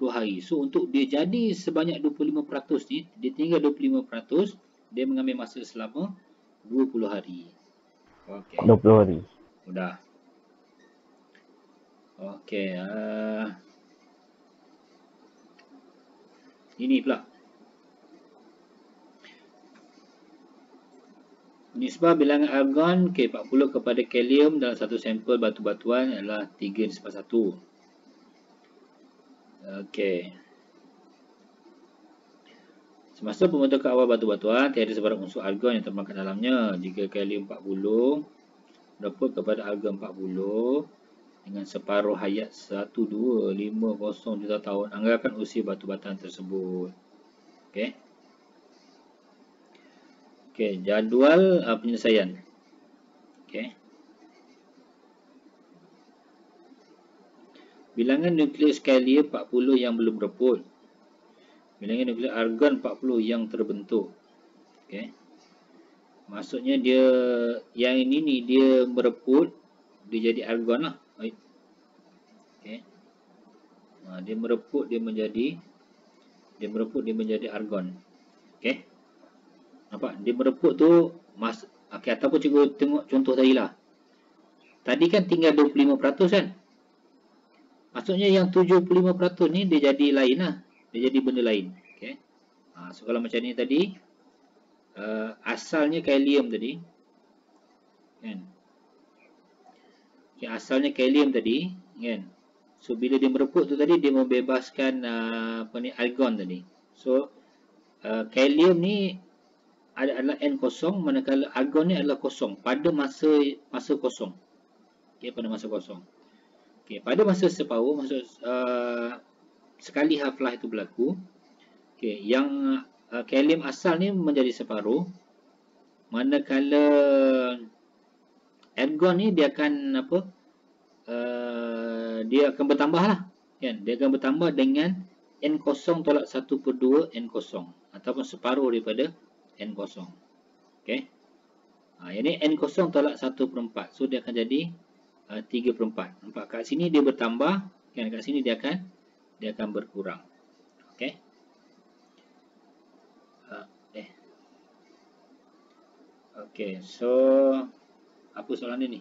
hari. So untuk dia jadi sebanyak 25% ni, dia tinggal 25%, dia mengambil masa selama 20 hari. Okey. 20 hari. Mudah. Okey. Ini pula. Nisbah bilangan argon K40 kepada kalium dalam satu sampel batu-batuan adalah 3:1. Okey. Semasa pembentukan awal batu-batuan, tiada sebarang unsur argon yang termakan dalamnya. Jika kalium 40 beraput kepada argon 40 dengan separuh hayat 1250 juta tahun, anggarkan usia batu-batuan tersebut. Okey. Okey, jadual penyelesaian. Okey. Bilangan nukleus kalium 40 yang belum beraput. Bilangan nukleus argon 40 yang terbentuk. Okey. Maksudnya dia yang ini ni dia beraput, dia jadi argon lah. Okey. Dia mereput dia menjadi argon. Okey. Nampak? Dia mereput tu okey, ataupun cikgu tengok contoh tadi lah. Tadi kan tinggal 25% kan? Maksudnya yang 75% ni dia jadi lain lah. Dia jadi benda lain. Okey. So kalau macam ni tadi, asalnya kalium tadi kan. Okay, asalnya kalium tadi kan. So bila dia mereput tu tadi dia membebaskan argon tadi. So kalium ni adalah N kosong, manakala argon ni adalah kosong pada masa kosong. Okey, pada masa kosong. Okey, pada masa separuh, maksud sekali half-life itu berlaku. Okey, yang kalium asal ni menjadi separuh, manakala argon ni dia akan dia akan bertambah lah kan. Dia akan bertambah dengan N kosong tolak 1/2 N kosong ataupun separuh daripada N kosong. Okey. Yang ni N kosong tolak 1/4. So dia akan jadi 3/4. Nampak kat sini dia bertambah kan, kat sini dia akan berkurang. Okey. Okey, so apa soalan dia ni?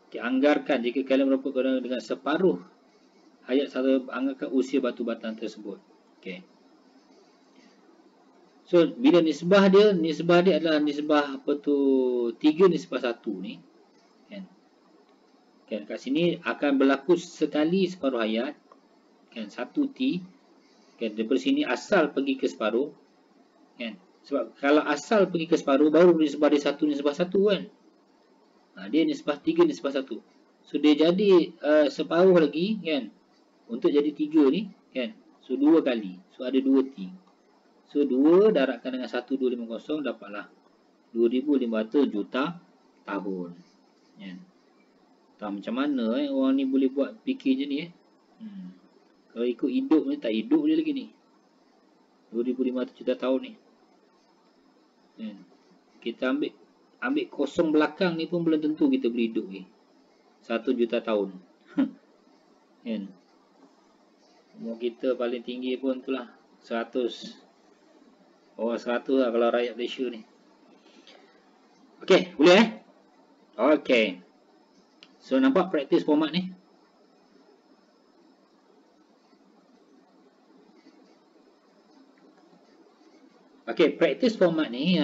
Okay, anggarkan jika kalian mereput dengan separuh hayat satu, anggarkan usia batu-batuan tersebut. Okey. So bila nisbah dia adalah nisbah 3:1 ni kan. Kan kat sini akan berlaku sekali separuh hayat kan, 1T kan. Daripada sini asal pergi ke separuh kan. Sebab kalau asal pergi ke separuh baru nisbah dia 1:1 kan. Dia nisbah 3:1. So dia jadi separuh lagi kan. Untuk jadi 3 ni kan. So 2 kali. So ada 2T. So 2 darabkan dengan 1250 dapatlah 2500 juta tahun. Kan. Tak macam mana orang ni boleh buat fikir je ni Kalau ikut hidup ni tak hidup dia lagi ni. 2500 juta tahun ni. Kan. Kita ambil kosong belakang ni pun belum tentu kita boleh hidup ni. 1 juta tahun. Kan. Umur kita paling tinggi pun itulah 100. 100 lah kalau rakyat Malaysia ni. Okey, boleh Okey. So nampak practice format ni? Okey, practice format ni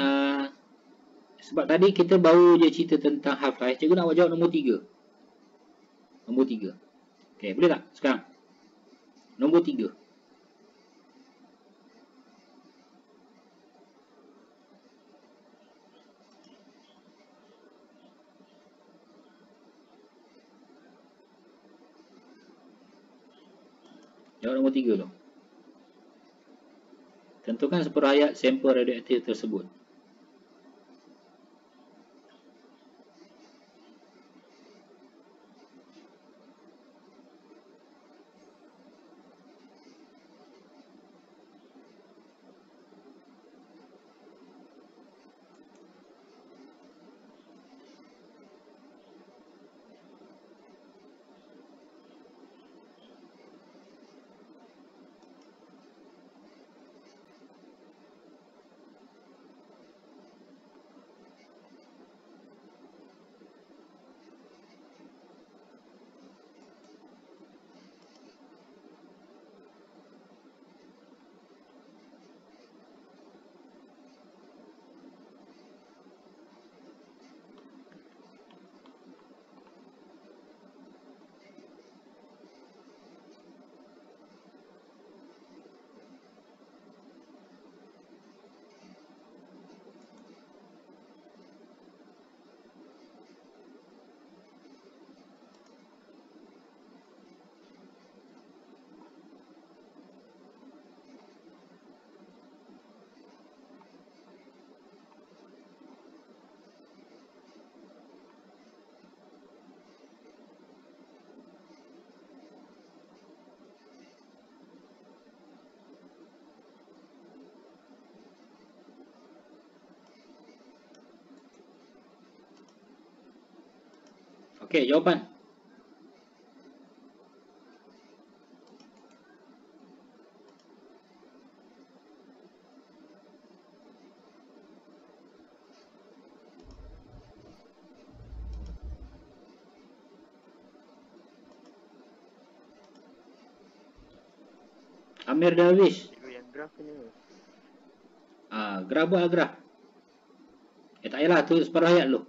sebab tadi kita baru je cerita tentang half-life. Cikgu nak jawab nombor 3. Nombor 3. Okey, boleh tak sekarang? Nombor 3. Jawab nombor 3 tu. Tentukan separuh hayat sampel radioaktif tersebut. Okey, jawapan. Amir Darwish. Cikgu yang graf ni. Graf buat graf. Tak payahlah, tu separuh ayat dulu.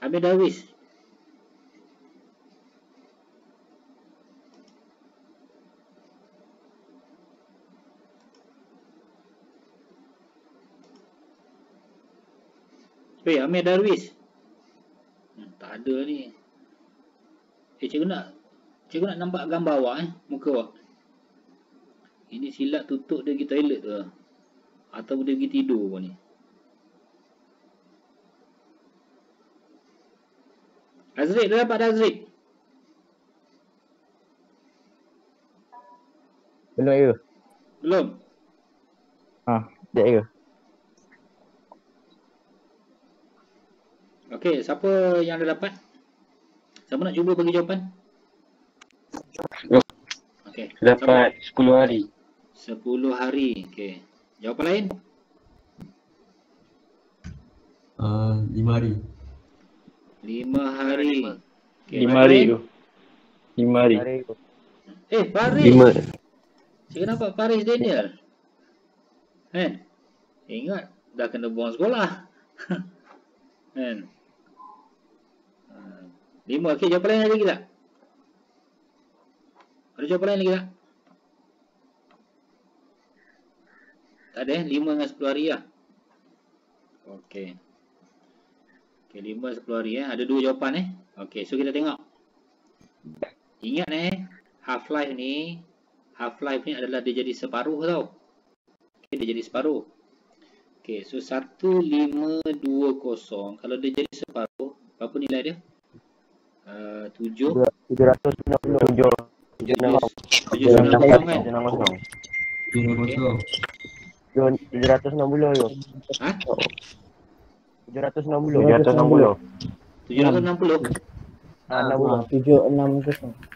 Amir Darwish. Amir Darwish. Tak ada ni. Cikgu nak nampak gambar awak muka awak. Ini silap tutup dia pergi toilet tu. Atau dia pergi tidur pun ni. Azrik, dah dapat dah Azrik? Belum ya? Belum? Tak ya? Okey, siapa yang dah dapat? Siapa nak cuba bagi jawapan? Okey. Dapat 10 hari. 10 hari. Okey. Jawapan lain? 5 hari. 5 hari. Okay, 5 hari tu. 5 hari. Faris. 5. Cikgu nampak Faris Daniel. Ingat dah kena buang sekolah. 5. Okey, jawapan lain ada lagi tak? Ada jawapan lain lagi tak? Tak ada 5 dengan 10 hari lah. Okey. Okey, 5 10 hari Ada 2 jawapan Okey, so kita tengok. Ingat half-life ni adalah dia jadi separuh tau. Okey, dia jadi separuh. Okey, so 1520 kalau dia jadi separuh, berapa nilai dia? 760 kan? 760 tu. Ha? 760. 760? 760.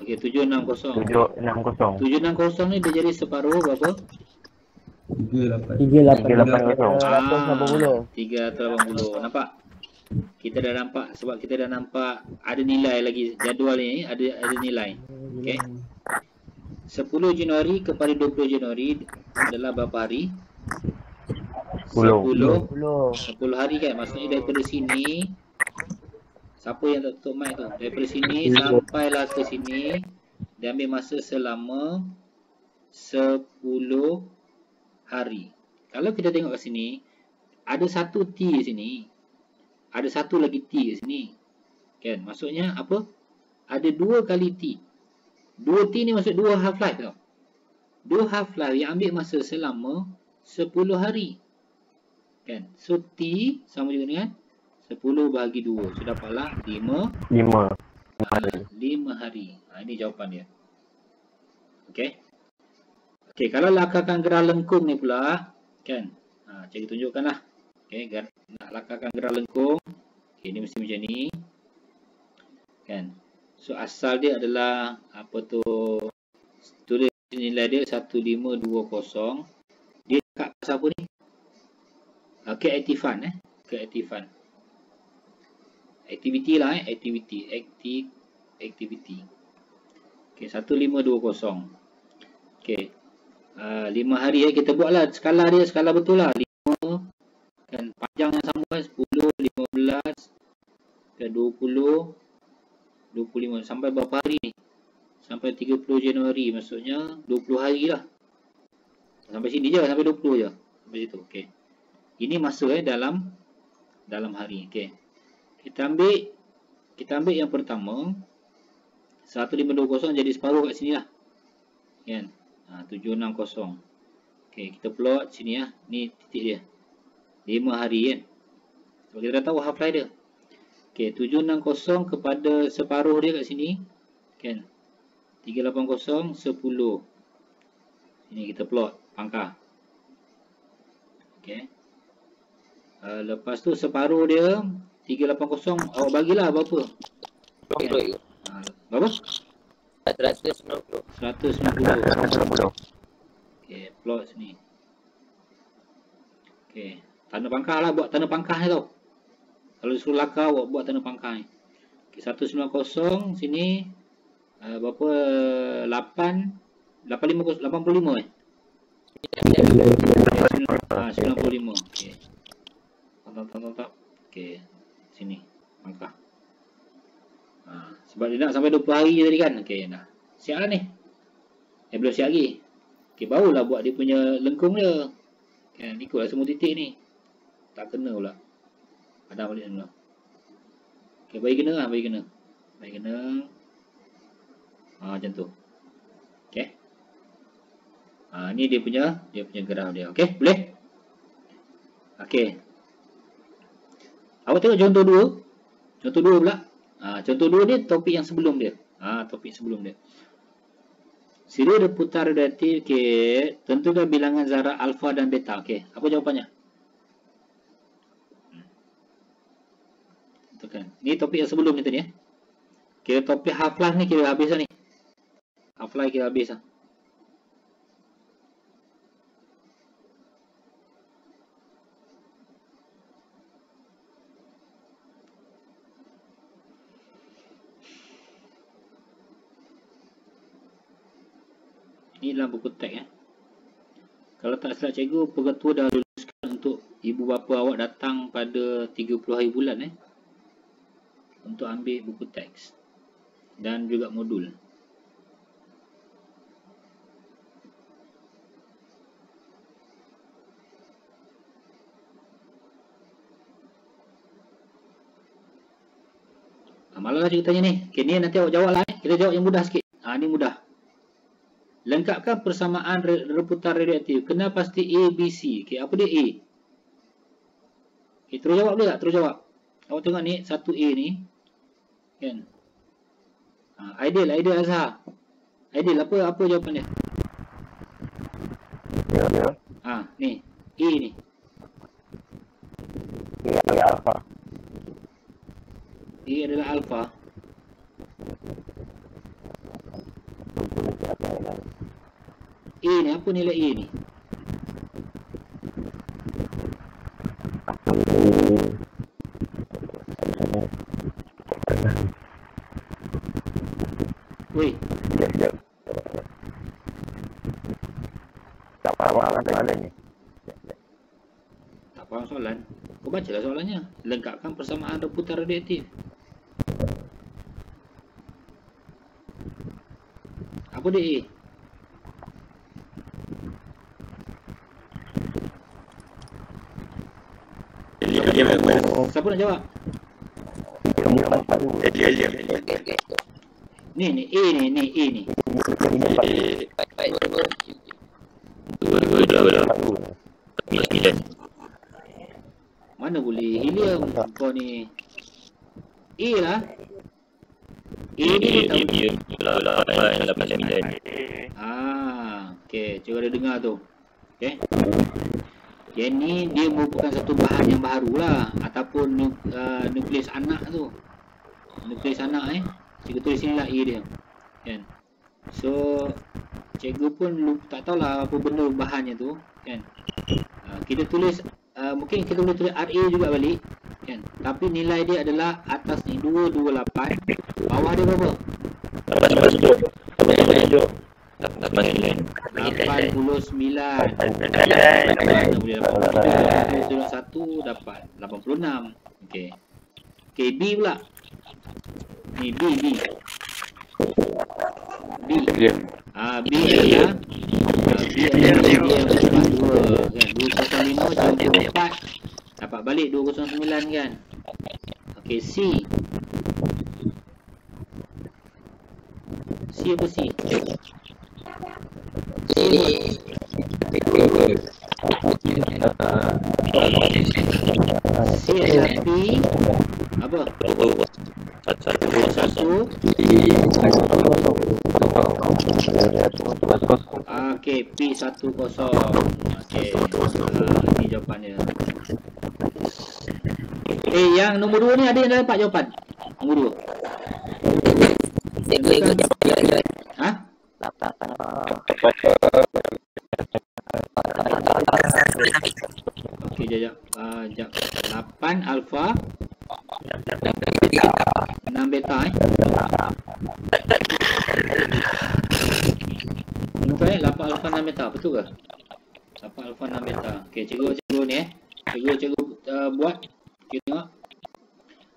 Okey, 760. 760 ni dia jadi separuh berapa? 380. 380. Nampak? Kita dah nampak, sebab kita dah nampak ada nilai lagi jadual ni, ada nilai. Okey. 10 Januari kepada 20 Januari adalah berapa hari? 10 hari kan? Maksudnya daripada sini, siapa yang tak tutup mic tu? Daripada sini sampailah ke sini, dia ambil masa selama 10 hari. Kalau kita tengok kat sini, ada satu T kat sini, ada satu lagi T kat sini. Kan? Maksudnya apa? Ada 2 kali T. 2 T ni maksud 2 half-life tau. 2 half-life yang ambil masa selama 10 hari. Kan? So T sama juga dengan 10 bahagi 2. So dapatlah 5 hari. Ini jawapan dia. Okey. Okey, kalau lakarkan gerah lengkung ni pula, kan? Cikgu tunjukkanlah. Okey, nak lakarkan gerah lengkung. Okey, ni mesti macam ni. Kan? So asal dia adalah apa tu? Tulis nilai dia 1520. Dia cakap pasal apa ni? Keaktifan keaktifan. Aktiviti lah aktiviti. Okey, 1520. Okey. 5 hari kita buatlah skala dia, skala betul lah. 5 kan panjang yang sama 10, 15 ke 20, 25 sampai berapa hari ni? Sampai 30 Januari, maksudnya 20 hari lah. Sampai sini je, sampai 20 je. Sampai situ. Okey. Ini masa dalam hari. Okey. Kita ambil yang pertama. 1520 jadi separuh kat sini lah. Kan? 760. Okey, kita plot sini lah. Ni titik dia. 5 hari kan. So kita dah tahu half-life dia. Okey, 760 kepada separuh dia kat sini. Kan? 380, 10. Sini kita plot pangkah. Okey. Lepas tu separuh dia 380 awak bagilah berapa? Okey. Berapa? 190. 190. Okey, plot sini. Okey, tanda pangkah lah, buat tanda pangkah ni tau. Kalau suruh lakar awak buat tanda pangkah ni. Okey, 190 sini berapa 85 eh? 95. Okey. Tak. Okey, sini pangkah. Sebab dia nak sampai 20 hari je tadi kan. Okey, dah. Siap lah ni. Belum siap lagi. Okey, barulah buat dia punya lengkung dia. Kan, ikutlah semua titik ni. Tak kena pula. Ada balik dulu. Okey, bagi kena lah, bagi kena. Macam tu. Okey. Ni dia punya graf dia. Okey, boleh? Okey. Awak tengok contoh 2. Contoh 2 pula. Contoh 2 ni topik yang sebelum dia. Topik sebelum dia. Siri reputar radioaktif. Okey, tentukan bilangan zarah alfa dan beta. Okey, apa jawapannya? Tentukan. Ni topik yang sebelum ni tadi ya. Kira topik half-life ni kira habis dah ni. Half-life kira habis dah. Ini dalam buku teks ya. Kalau tak silap cikgu, pengetua dah luluskan untuk ibu bapa awak datang pada 30 hari bulan untuk ambil buku teks dan juga modul. Malah ceritanya ni. Okay, ni nanti awak jawab lah. Kita jawab yang mudah sikit. Ni mudah. Lengkapkan persamaan reputar radioaktif. Kena pasti A, B, C. Okay, apa dia A? Okay, terus jawab boleh tak? Terus jawab. Awak tengok ni, 1A ni. Kan? Ideal Azhar. Ideal, apa jawapan dia? Ni. A ni. Alpha. A adalah alpha. A ni, apa nilai A ni? Weh. Tak faham soalan ni. Tak faham soalan? Kau bacalah soalannya. Lengkapkan persamaan reputar radioaktif. Apa dia A? Siapa nak jawab? Ni A ni. Mana boleh helium kau ni? A lah. A ni tahu. 889. Okey, cuba ada dengar tu. Okey. Yang ni dia merupakan satu bahan yang baru lah, ataupun nukleus anak tu. Nukleus anak cikgu tulis sini lah A dia. Kan? So cikgu pun tak tahulah apa benda bahannya tu, kan? Kita tulis mungkin kita boleh tulis RA juga balik, kan? Tapi nilai dia adalah atas ni 228, bawah dia berapa? 89. Mana boleh dapat 1 dapat 86. Okey. Okey, B pula. Ni B. B adalah B adalah 205 kan, 204 dapat balik 209 kan. Okey, C apa C? C adalah P apa? 1 Okey, P10. Okey, ini jawapannya. Yang nombor 2 ni ada yang dah dapat jawapan. Nombor 2. Ha? Okey, jap. 8 alfa 6 beta Betul 8 alfa 6 beta, betul ke? 8 alfa 6 beta. Okey, cikgu ni Cikgu buat. Kita tengok.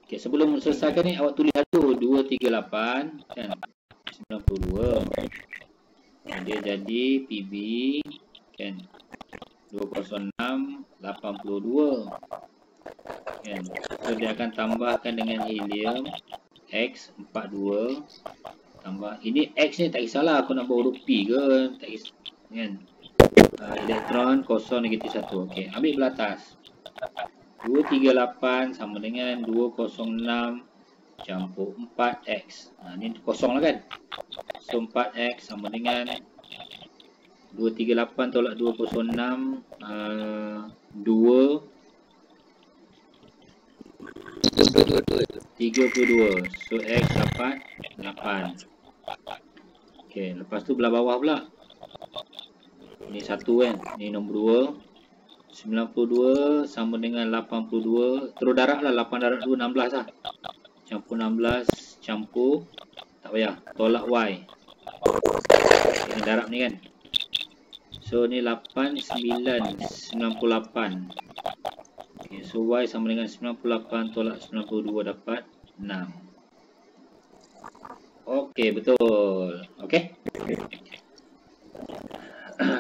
Okey, sebelum selesaikan ni awak tulis dulu 238 kan 92. Dia jadi PB kan 206 82 kan. So dia akan tambahkan dengan helium X 42 tambah ini X ni tak kisahlah aku nak bawa huruf P ke tak kisah kan. Elektron kosong negatif 1. Okey, ambil belah atas 238 sama dengan 206 campur 4x. Ni kosong lah kan. So 4x sama dengan 238 tolak 206 2 32. So x dapat 8. Okey, lepas tu belah bawah pula. Ni 1 kan. Ni nombor 2. 92 sama dengan 82. Terus darab lah 8 darab 2 16 lah. Campur 16 campur tak payah tolak y. Ini darab ni kan. So ni 8 9 98. Okay, so y sama dengan 98 tolak 92 dapat 6. Okey, betul. Okey.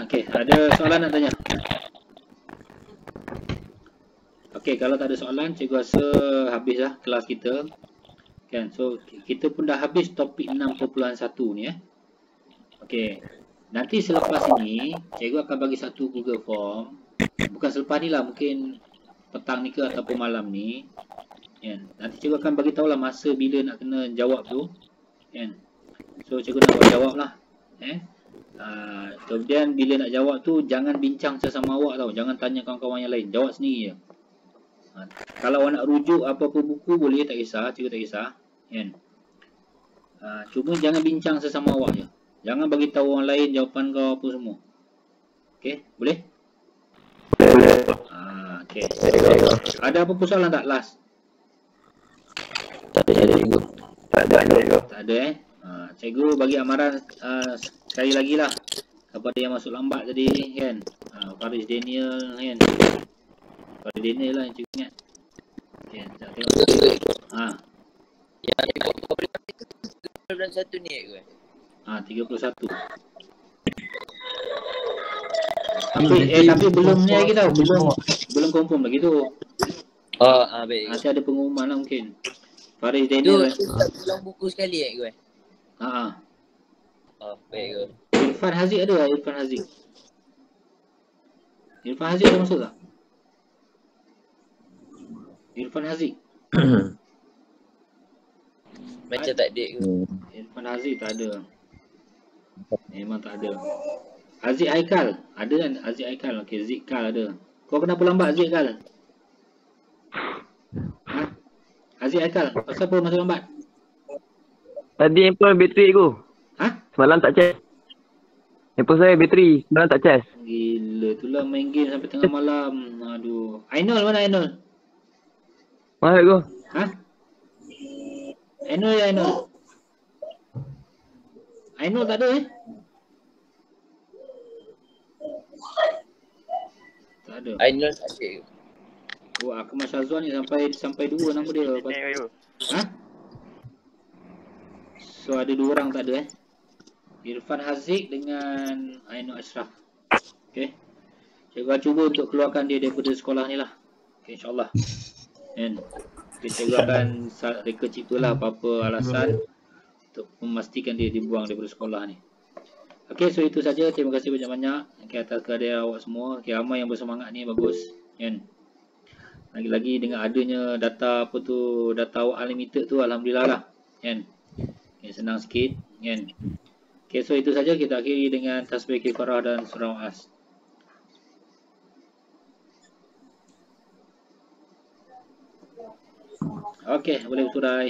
Okey, ada soalan nak tanya? Okey, kalau tak ada soalan, cikgu rasa habislah kelas kita. Kan, so kita pun dah habis topik 6.1 ni Okey. Nanti selepas ini, cikgu akan bagi satu Google Form. Bukan selepas ni lah, mungkin petang ni ke ataupun malam ni. Kan? Nanti cikgu akan bagi tahulah masa bila nak kena jawab tu. Kan? So cikgu nak buat jawab lah. Kemudian bila nak jawab tu, jangan bincang sesama awak tau. Jangan tanya kawan-kawan yang lain. Jawab sendiri je. Kalau awak nak rujuk apa-apa buku boleh, tak kisah. Cikgu tak kisah. Kan? Cuma jangan bincang sesama awak je. Jangan bagi tahu orang lain jawapan kau apa semua. Okey, boleh? Boleh. Okey. Ada apa-apa soalan tak last? Tak ada cikgu. Tak ada. Cikgu bagi amaran sekali lagi lah kepada yang masuk lambat tadi kan. Faris Daniel kan. Faris Daniel lah yang cikgu ingat. Okey, tak tengok. Yang cikgu boleh pakai tu 91 ni cikgu. 31. Tapi belum ni lagi tau. Belum confirm lagi tu. Baik. Nanti ada pengumuman lah mungkin. Faris Daniel. Tu dalam buku sekali cikgu. Baik ke. Irfan Haziq ada tak? Irfan Haziq ada masuk tak? Irfan Haziq Macam tak ada ke. Irfan Haziq tak ada. Memang tak ada. Haziq Haikal ada kan? Haziq Haikal. Okey, Zikal ada. Kau kenapa lambat Zikal? Haziq Haikal, pasal apa masuk lambat? Tadi handphone bateri aku. Semalam tak charge. Handphone saya bateri, semalam tak charge. Gila, itulah main game sampai tengah malam. Aduh. Ainul mana Ainul? Mana aku? Ainul ya Ainul. Ainul tak ada Tak ada. Ainul tak ada. Wah, Akmal Syazwan ni sampai 2 nama dia. So ada 2 orang tak ada Irfan Haziq dengan Ainul Ashraf. Okey. Cikgu cuba untuk keluarkan dia daripada sekolah ni lah. Okey, insyaAllah. Kan? Cikgu akan reka ciptalah apa-apa alasan untuk memastikan dia dibuang daripada sekolah ni. Okey, so itu saja. Terima kasih banyak-banyak atas kehadiran awak semua. Okey, ramai yang bersemangat ni, bagus. Kan? Lagi-lagi dengan adanya data data awak unlimited tu, alhamdulillah lah. Kan? Okay, senang sikit. Kan? Okay, so itu saja. Kita akhiri dengan tasbih kifarah dan surah As. Okey, boleh bersurai.